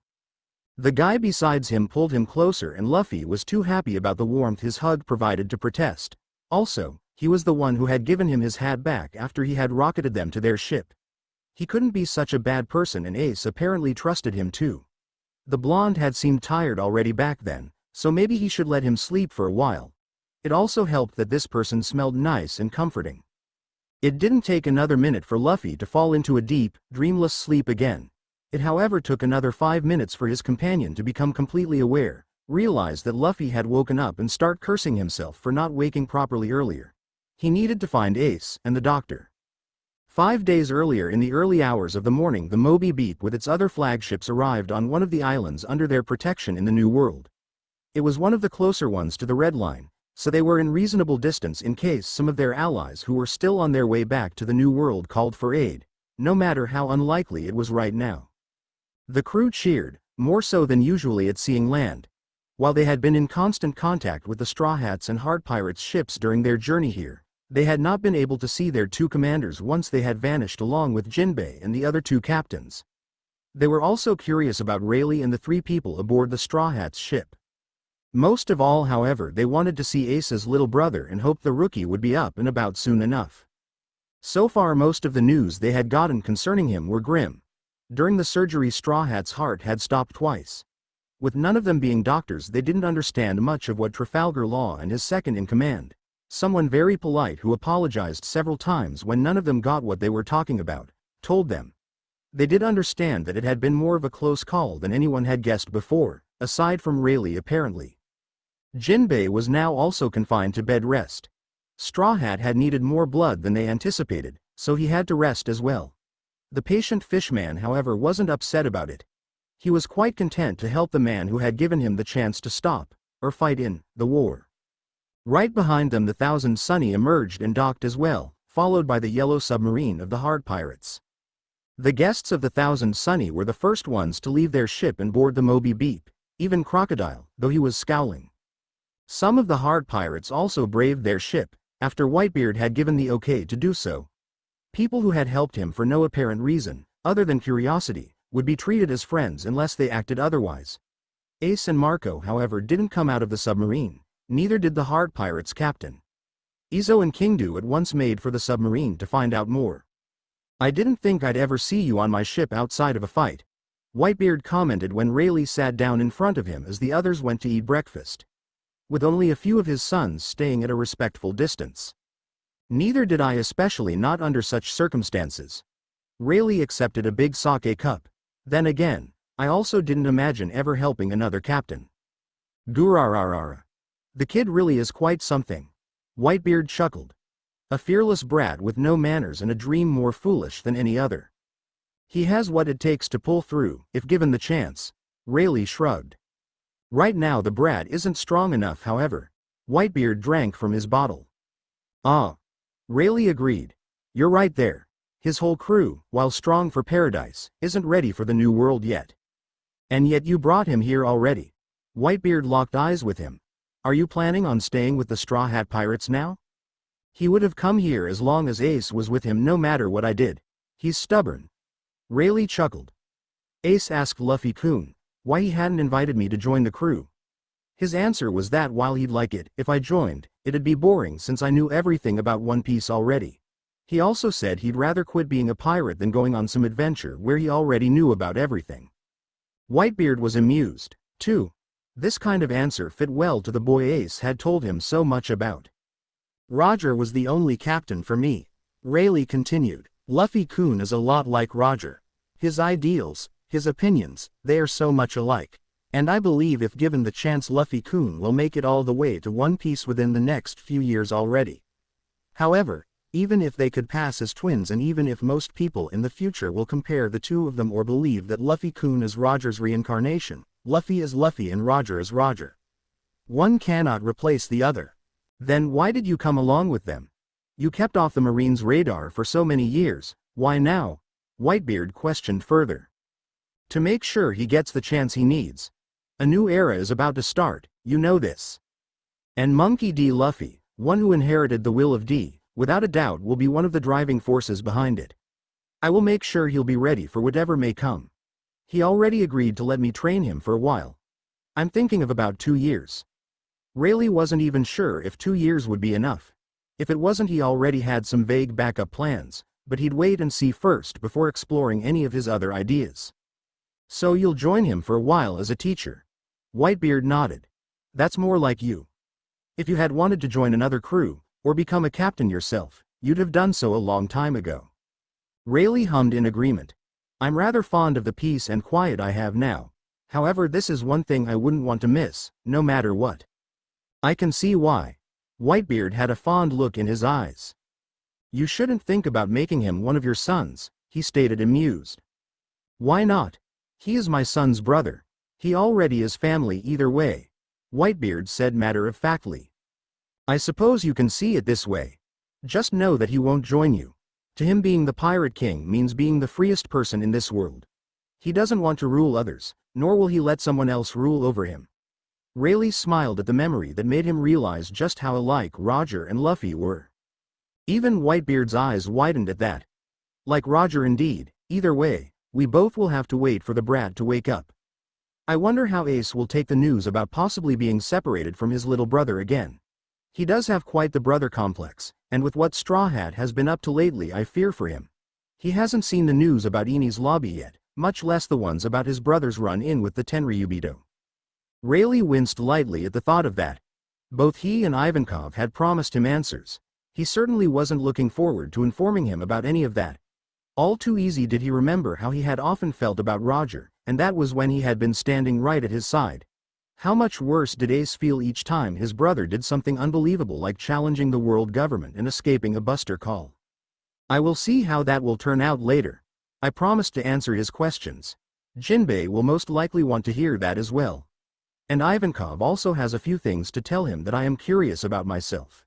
The guy besides him pulled him closer, and Luffy was too happy about the warmth his hug provided to protest. Also, he was the one who had given him his hat back after he had rocketed them to their ship. He couldn't be such a bad person, and Ace apparently trusted him too. The blonde had seemed tired already back then, so maybe he should let him sleep for a while. It also helped that this person smelled nice and comforting. It didn't take another minute for Luffy to fall into a deep, dreamless sleep again. It however took another 5 minutes for his companion to become completely aware, realize that Luffy had woken up, and start cursing himself for not waking properly earlier. He needed to find Ace and the doctor. 5 days earlier, in the early hours of the morning, the Moby Beep with its other flagships arrived on one of the islands under their protection in the New World. It was one of the closer ones to the Red Line, so they were in reasonable distance in case some of their allies who were still on their way back to the New World called for aid, no matter how unlikely it was right now. The crew cheered, more so than usually at seeing land. While they had been in constant contact with the Straw Hats and Hard Pirates ships during their journey here, they had not been able to see their two commanders once they had vanished along with Jinbei and the other two captains. They were also curious about Rayleigh and the 3 people aboard the Straw Hats ship. Most of all, however, they wanted to see Ace's little brother and hoped the rookie would be up and about soon enough. So far, most of the news they had gotten concerning him were grim. During the surgery, Straw Hat's heart had stopped twice. With none of them being doctors, they didn't understand much of what Trafalgar Law and his second-in-command, someone very polite who apologized several times when none of them got what they were talking about, told them. They did understand that it had been more of a close call than anyone had guessed before, aside from Rayleigh apparently. Jinbei was now also confined to bed rest. Straw Hat had needed more blood than they anticipated, so he had to rest as well. The patient fishman, however, wasn't upset about it. He was quite content to help the man who had given him the chance to stop, or fight in, the war. Right behind them, the Thousand Sunny emerged and docked as well, followed by the yellow submarine of the Hard Pirates. The guests of the Thousand Sunny were the first ones to leave their ship and board the Moby Beep, even Crocodile, though he was scowling. Some of the Hard Pirates also braved their ship, after Whitebeard had given the okay to do so. People who had helped him for no apparent reason, other than curiosity, would be treated as friends unless they acted otherwise. Ace and Marco, however, didn't come out of the submarine. Neither did the Hard Pirates' captain. Izo and Kingdu at once made for the submarine to find out more. "I didn't think I'd ever see you on my ship outside of a fight," Whitebeard commented when Rayleigh sat down in front of him as the others went to eat breakfast, with only a few of his sons staying at a respectful distance. "Neither did I, especially not under such circumstances." Rayleigh accepted a big sake cup. "Then again, I also didn't imagine ever helping another captain." "Gurararara. The kid really is quite something." Whitebeard chuckled. "A fearless brat with no manners and a dream more foolish than any other. He has what it takes to pull through, if given the chance." Rayleigh shrugged. "Right now the brat isn't strong enough, however." Whitebeard drank from his bottle. "Ah." Rayleigh agreed. "You're right there. His whole crew, while strong for paradise, isn't ready for the New World yet. And yet you brought him here already." Whitebeard locked eyes with him. "Are you planning on staying with the Straw Hat Pirates now?" "He would have come here as long as Ace was with him, no matter what I did. He's stubborn." Rayleigh chuckled. "Ace asked Luffy-kun why he hadn't invited me to join the crew. His answer was that while he'd like it if I joined, it'd be boring since I knew everything about One Piece already. He also said he'd rather quit being a pirate than going on some adventure where he already knew about everything. Whitebeard was amused, too. This kind of answer fit well to the boy Ace had told him so much about. Roger was the only captain for me. Rayleigh continued. Luffy-kun is a lot like Roger. His ideals, his opinions, they are so much alike. And I believe if given the chance Luffy-kun will make it all the way to One Piece within the next few years already. However, even if they could pass as twins and even if most people in the future will compare the two of them or believe that Luffy-kun is Roger's reincarnation, Luffy is Luffy and Roger is Roger. One cannot replace the other. Then why did you come along with them? You kept off the Marine's radar for so many years, why now? Whitebeard questioned further. To make sure he gets the chance he needs. A new era is about to start, you know this. And Monkey D. Luffy, one who inherited the will of D, without a doubt will be one of the driving forces behind it. I will make sure he'll be ready for whatever may come. He already agreed to let me train him for a while. I'm thinking of about 2 years. Rayleigh wasn't even sure if 2 years would be enough. If it wasn't, he already had some vague backup plans, but he'd wait and see first before exploring any of his other ideas. So you'll join him for a while as a teacher? Whitebeard nodded. That's more like you. If you had wanted to join another crew, or become a captain yourself, you'd have done so a long time ago. Rayleigh hummed in agreement. I'm rather fond of the peace and quiet I have now. However, this is one thing I wouldn't want to miss, no matter what. I can see why. Whitebeard had a fond look in his eyes. You shouldn't think about making him one of your sons, he stated amused. Why not? He is my son's brother. He already is family either way, Whitebeard said matter-of-factly. I suppose you can see it this way. Just know that he won't join you. To him, being the Pirate King means being the freest person in this world. He doesn't want to rule others, nor will he let someone else rule over him. Rayleigh smiled at the memory that made him realize just how alike Roger and Luffy were. Even Whitebeard's eyes widened at that. Like Roger indeed, either way, we both will have to wait for the brat to wake up. I wonder how Ace will take the news about possibly being separated from his little brother again. He does have quite the brother complex, and with what Straw Hat has been up to lately, I fear for him. He hasn't seen the news about Enies Lobby yet, much less the ones about his brother's run-in with the Tenryubito. Rayleigh winced lightly at the thought of that. Both he and Ivankov had promised him answers. He certainly wasn't looking forward to informing him about any of that. All too easy did he remember how he had often felt about Roger, and that was when he had been standing right at his side. How much worse did Ace feel each time his brother did something unbelievable like challenging the world government and escaping a buster call. I will see how that will turn out later. I promised to answer his questions. Jinbei will most likely want to hear that as well. And Ivankov also has a few things to tell him that I am curious about myself.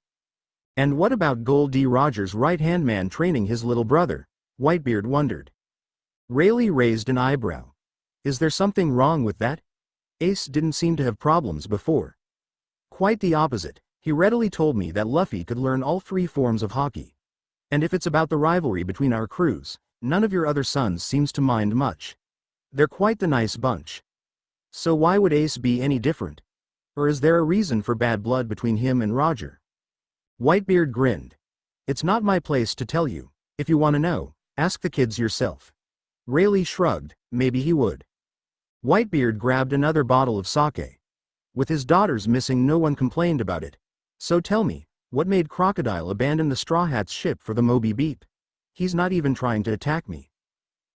And what about Gold D. Roger's right-hand man training his little brother? Whitebeard wondered. Rayleigh raised an eyebrow. Is there something wrong with that? Ace didn't seem to have problems before. Quite the opposite. He readily told me that Luffy could learn all 3 forms of hockey. And if it's about the rivalry between our crews, none of your other sons seems to mind much. They're quite the nice bunch. So why would Ace be any different? Or is there a reason for bad blood between him and Roger? Whitebeard grinned. It's not my place to tell you. If you want to know, ask the kids yourself. Rayleigh shrugged. Maybe he would. Whitebeard grabbed another bottle of sake. With his daughters missing, no one complained about it. So tell me, what made Crocodile abandon the Straw Hat's ship for the Moby Beep? He's not even trying to attack me.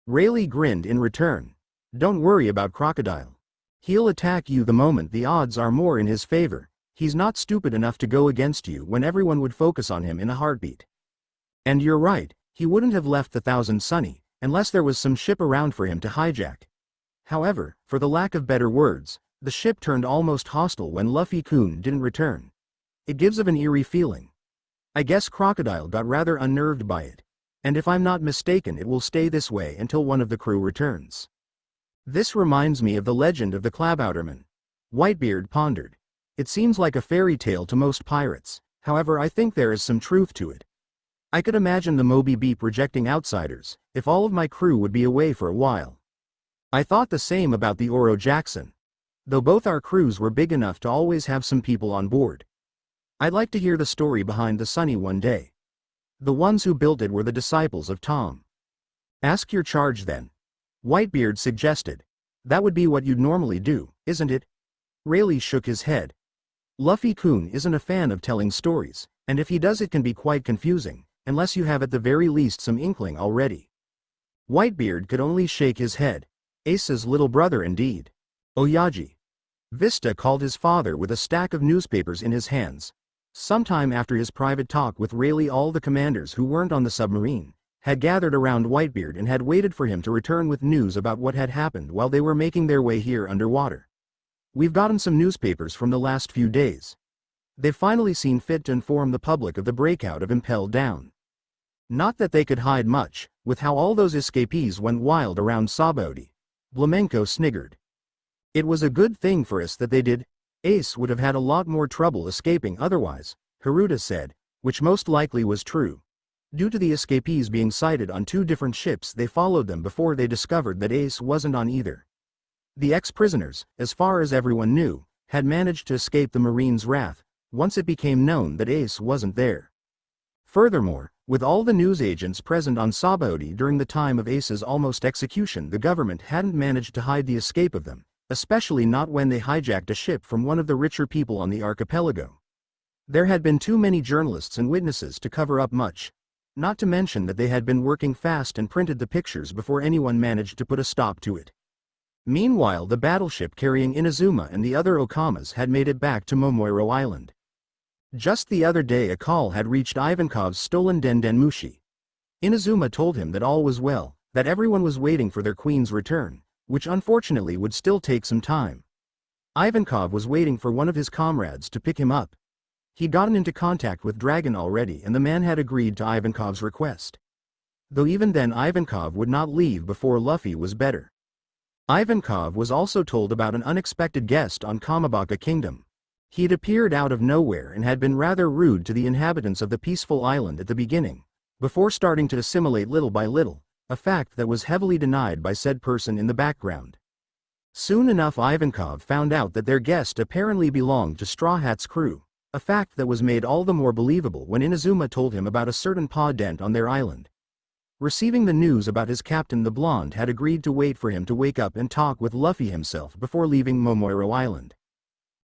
Rayleigh grinned in return. Don't worry about Crocodile. He'll attack you the moment the odds are more in his favor. He's not stupid enough to go against you when everyone would focus on him in a heartbeat. And you're right, he wouldn't have left the Thousand Sunny, unless there was some ship around for him to hijack. However, for the lack of better words, the ship turned almost hostile when Luffy-kun didn't return. It gives of an eerie feeling. I guess Crocodile got rather unnerved by it. And if I'm not mistaken, it will stay this way until one of the crew returns. This reminds me of the legend of the Klabouterman. Whitebeard pondered. It seems like a fairy tale to most pirates, however I think there is some truth to it. I could imagine the Moby Beep rejecting outsiders, if all of my crew would be away for a while. I thought the same about the Oro Jackson. though both our crews were big enough to always have some people on board. I'd like to hear the story behind the Sunny one day. The ones who built it were the disciples of Tom. Ask your charge then. Whitebeard suggested. That would be what you'd normally do, isn't it? Rayleigh shook his head. Luffy-kun isn't a fan of telling stories, and if he does it can be quite confusing, unless you have at the very least some inkling already. Whitebeard could only shake his head. Ace's little brother indeed. Oyaji. Vista called his father with a stack of newspapers in his hands. Sometime after his private talk with Rayleigh, all the commanders who weren't on the submarine had gathered around Whitebeard and had waited for him to return with news about what had happened while they were making their way here underwater. We've gotten some newspapers from the last few days. They've finally seen fit to inform the public of the breakout of Impelled Down. Not that they could hide much, with how all those escapees went wild around Sabaody. Blamenko sniggered. It was a good thing for us that they did. Ace would have had a lot more trouble escaping otherwise, Haruta said, which most likely was true. Due to the escapees being sighted on 2 different ships, they followed them before they discovered that Ace wasn't on either. The ex-prisoners, as far as everyone knew, had managed to escape the Marines' wrath, once it became known that Ace wasn't there. Furthermore, with all the news agents present on Sabaody during the time of Ace's almost execution, the government hadn't managed to hide the escape of them, especially not when they hijacked a ship from one of the richer people on the archipelago. There had been too many journalists and witnesses to cover up much. Not to mention that they had been working fast and printed the pictures before anyone managed to put a stop to it. Meanwhile, the battleship carrying Inazuma and the other Okamas had made it back to Momoiro Island. Just the other day a call had reached Ivankov's stolen Dendenmushi. Inazuma told him that all was well, that everyone was waiting for their queen's return, which unfortunately would still take some time. Ivankov was waiting for one of his comrades to pick him up. He'd gotten into contact with Dragon already, and the man had agreed to Ivankov's request. Though even then Ivankov would not leave before Luffy was better. Ivankov was also told about an unexpected guest on Kamabaka Kingdom. He'd appeared out of nowhere and had been rather rude to the inhabitants of the peaceful island at the beginning, before starting to assimilate little by little, a fact that was heavily denied by said person in the background. Soon enough Ivankov found out that their guest apparently belonged to Straw Hat's crew. A fact that was made all the more believable when Inazuma told him about a certain paw dent on their island. Receiving the news about his captain, the blonde had agreed to wait for him to wake up and talk with Luffy himself before leaving Momoiro Island.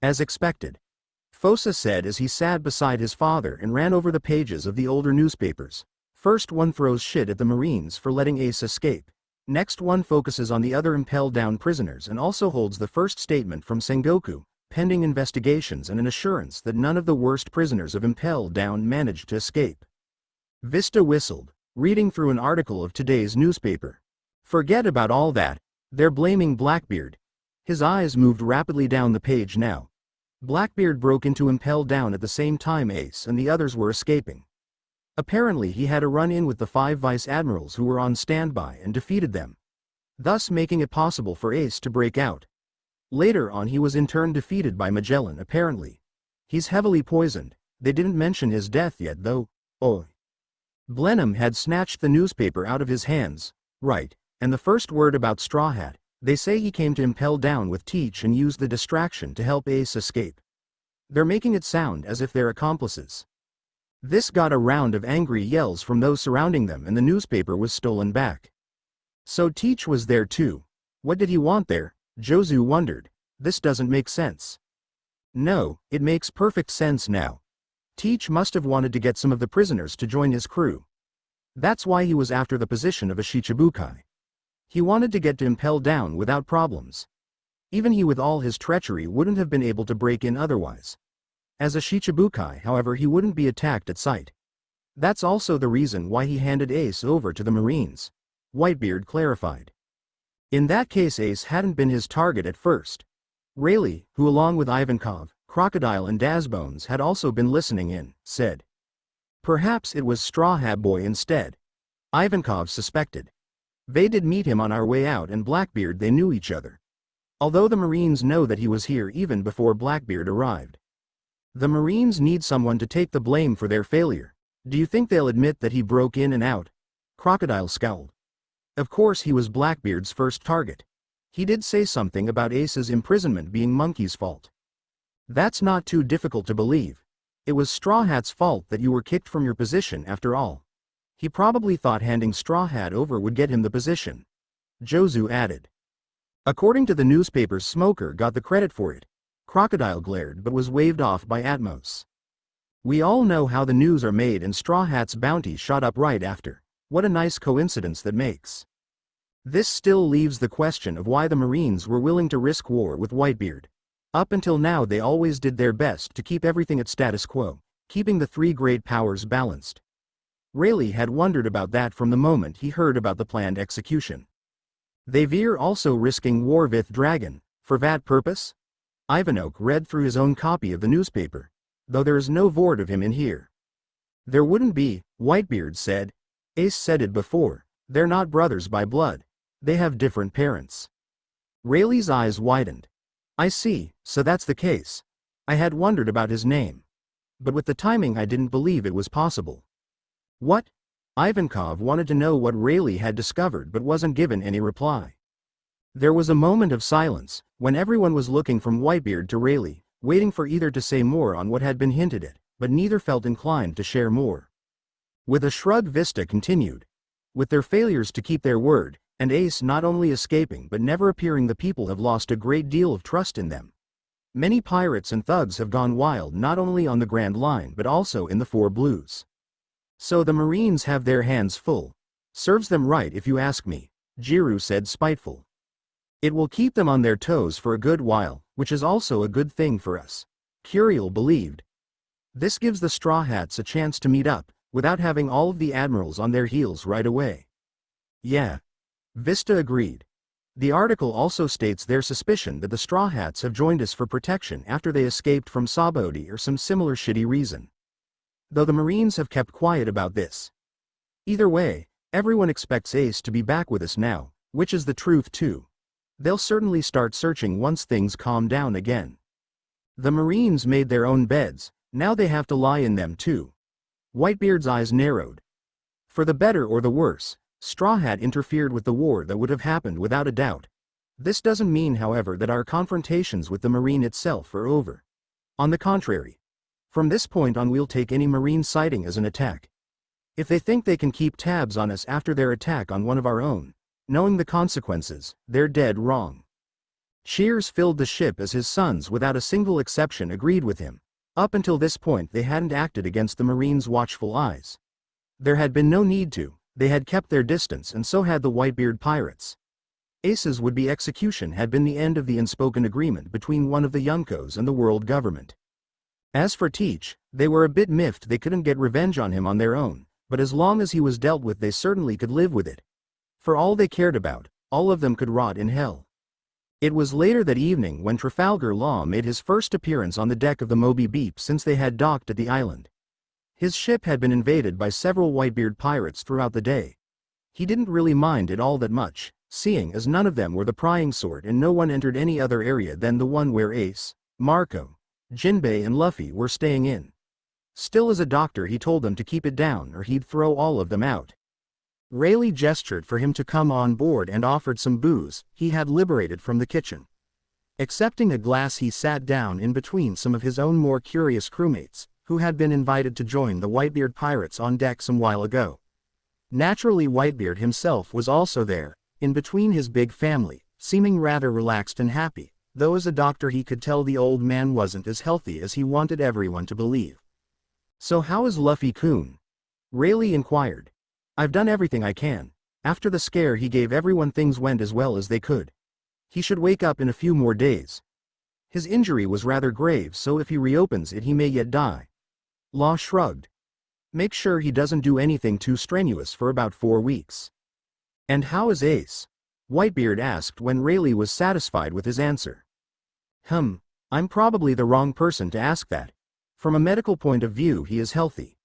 As expected, Fosa said as he sat beside his father and ran over the pages of the older newspapers. First one throws shit at the Marines for letting Ace escape. Next one focuses on the other impelled down prisoners and also holds the first statement from Sengoku, pending investigations and an assurance that none of the worst prisoners of Impelled Down managed to escape. Vista whistled, reading through an article of today's newspaper. Forget about all that. They're blaming Blackbeard. His eyes moved rapidly down the page now. Blackbeard broke into Impelled Down at the same time Ace and the others were escaping. Apparently he had a run-in with the 5 vice admirals who were on standby and defeated them, thus making it possible for Ace to break out. Later on he was in turn defeated by Magellan apparently. He's heavily poisoned. They didn't mention his death yet though. Oh. Blenheim had snatched the newspaper out of his hands. Right, and the first word about Straw Hat. They say he came to Impelled Down with Teach and used the distraction to help Ace escape. They're making it sound as if they're accomplices. This got a round of angry yells from those surrounding them and the newspaper was stolen back. So Teach was there too. What did he want there? Jozu wondered. This doesn't make sense. No, it makes perfect sense now. Teach must have wanted to get some of the prisoners to join his crew. That's why he was after the position of a Shichibukai. He wanted to get to Impelled Down without problems. Even he with all his treachery wouldn't have been able to break in otherwise. As a Shichibukai, however, he wouldn't be attacked at sight. That's also the reason why he handed Ace over to the Marines. Whitebeard clarified. In that case Ace hadn't been his target at first. Rayleigh, who along with Ivankov, Crocodile and Dazbones had also been listening in, said. Perhaps it was Straw Hat Boy instead. Ivankov suspected. They did meet him on our way out and Blackbeard they knew each other. Although the Marines know that he was here even before Blackbeard arrived. The Marines need someone to take the blame for their failure. Do you think they'll admit that he broke in and out? Crocodile scowled. Of course he was Blackbeard's first target. He did say something about Ace's imprisonment being Monkey's fault. That's not too difficult to believe. It was Straw Hat's fault that you were kicked from your position after all. He probably thought handing Straw Hat over would get him the position. Jozu added. According to the newspapers, Smoker got the credit for it. Crocodile glared but was waved off by Atmos. We all know how the news are made, and Straw Hat's bounty shot up right after. What a nice coincidence that makes. This still leaves the question of why the Marines were willing to risk war with Whitebeard. Up until now they always did their best to keep everything at status quo, keeping the three great powers balanced. Rayleigh had wondered about that from the moment he heard about the planned execution. They veer also risking war with Dragon, for that purpose? Ivanhoe read through his own copy of the newspaper, though there is no word of him in here. There wouldn't be, Whitebeard said. Ace said it before, they're not brothers by blood. They have different parents. Rayleigh's eyes widened. I see, so that's the case. I had wondered about his name. But with the timing I didn't believe it was possible. What? Ivankov wanted to know what Rayleigh had discovered but wasn't given any reply. There was a moment of silence, when everyone was looking from Whitebeard to Rayleigh, waiting for either to say more on what had been hinted at, but neither felt inclined to share more. With a shrug, Vista continued. With their failures to keep their word, and Ace not only escaping but never appearing, the people have lost a great deal of trust in them. Many pirates and thugs have gone wild not only on the Grand Line but also in the Four Blues. So the Marines have their hands full. Serves them right if you ask me, Jiru said, spiteful. It will keep them on their toes for a good while, which is also a good thing for us. Curiel believed. This gives the Straw Hats a chance to meet up, without having all of the admirals on their heels right away. Yeah. Vista agreed. The article also states their suspicion that the Straw Hats have joined us for protection after they escaped from Sabodi or some similar shitty reason. Though the Marines have kept quiet about this. Either way, everyone expects Ace to be back with us now, which is the truth too. They'll certainly start searching once things calm down again. The Marines made their own beds, now they have to lie in them too. Whitebeard's eyes narrowed. For the better or the worse, Straw Hat interfered with the war that would have happened without a doubt. This doesn't mean, however, that our confrontations with the Marine itself are over. On the contrary. From this point on we'll take any Marine sighting as an attack. If they think they can keep tabs on us after their attack on one of our own, knowing the consequences, they're dead wrong. Shears filled the ship as his sons without a single exception agreed with him. Up until this point they hadn't acted against the Marines' watchful eyes. There had been no need to. They had kept their distance, and so had the Whitebeard pirates. Ace's would-be execution had been the end of the unspoken agreement between one of the Yunkos and the world government. As for Teach, they were a bit miffed they couldn't get revenge on him on their own, but as long as he was dealt with they certainly could live with it. For all they cared about, all of them could rot in hell. It was later that evening when Trafalgar Law made his first appearance on the deck of the Moby Beep since they had docked at the island. His ship had been invaded by several Whitebeard pirates throughout the day. He didn't really mind it all that much, seeing as none of them were the prying sort and no one entered any other area than the one where Ace, Marco, Jinbei and Luffy were staying in. Still, as a doctor he told them to keep it down or he'd throw all of them out. Rayleigh gestured for him to come on board and offered some booze he had liberated from the kitchen. Accepting a glass he sat down in between some of his own more curious crewmates, who had been invited to join the Whitebeard pirates on deck some while ago. Naturally, Whitebeard himself was also there, in between his big family, seeming rather relaxed and happy, though as a doctor he could tell the old man wasn't as healthy as he wanted everyone to believe. So how is Luffy-kun? Rayleigh inquired. I've done everything I can. After the scare he gave everyone things went as well as they could. He should wake up in a few more days. His injury was rather grave, so if he reopens it he may yet die. Law shrugged. Make sure he doesn't do anything too strenuous for about 4 weeks. And how is Ace? Whitebeard asked when Rayleigh was satisfied with his answer. I'm probably the wrong person to ask that. From a medical point of view he is healthy.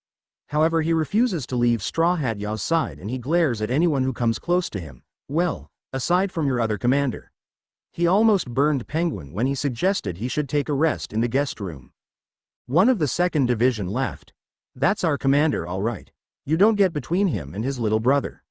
However, he refuses to leave Straw Hat Yaw's side and he glares at anyone who comes close to him. Well, aside from your other commander. He almost burned Penguin when he suggested he should take a rest in the guest room. One of the 2nd Division laughed. That's our commander all right. You don't get between him and his little brother.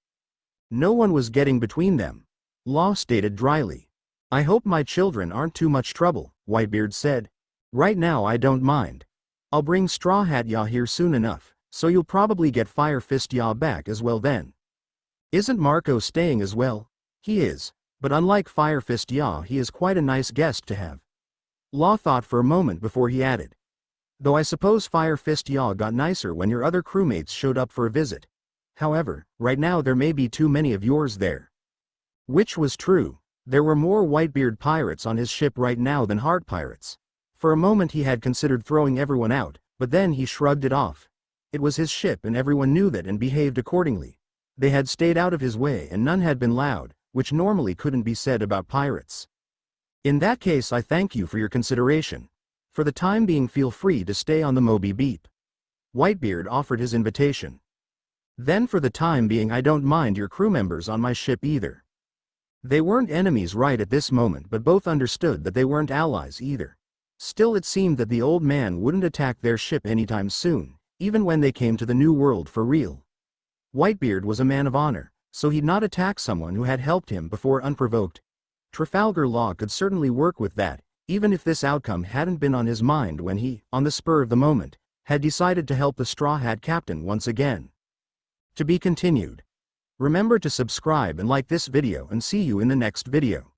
No one was getting between them. Law stated dryly. I hope my children aren't too much trouble, Whitebeard said. Right now I don't mind. I'll bring Straw Hat Ya here soon enough, so you'll probably get Fire Fist Ya back as well then. Isn't Marco staying as well? He is, but unlike Fire Fist Ya, he is quite a nice guest to have. Law thought for a moment before he added. Though I suppose Fire Fist Ya got nicer when your other crewmates showed up for a visit. However, right now there may be too many of yours there. Which was true. There were more Whitebeard pirates on his ship right now than Heart pirates. For a moment he had considered throwing everyone out, but then he shrugged it off. It was his ship and everyone knew that and behaved accordingly. They had stayed out of his way and none had been loud, which normally couldn't be said about pirates. In that case I thank you for your consideration. For the time being feel free to stay on the Moby Beep. Whitebeard offered his invitation. Then for the time being I don't mind your crew members on my ship either. They weren't enemies right at this moment but both understood that they weren't allies either. Still it seemed that the old man wouldn't attack their ship anytime soon, even when they came to the New World for real. Whitebeard was a man of honor, so he'd not attack someone who had helped him before unprovoked. Trafalgar Law could certainly work with that, even if this outcome hadn't been on his mind when he, on the spur of the moment, had decided to help the Straw Hat Captain once again. To be continued. Remember to subscribe and like this video and see you in the next video.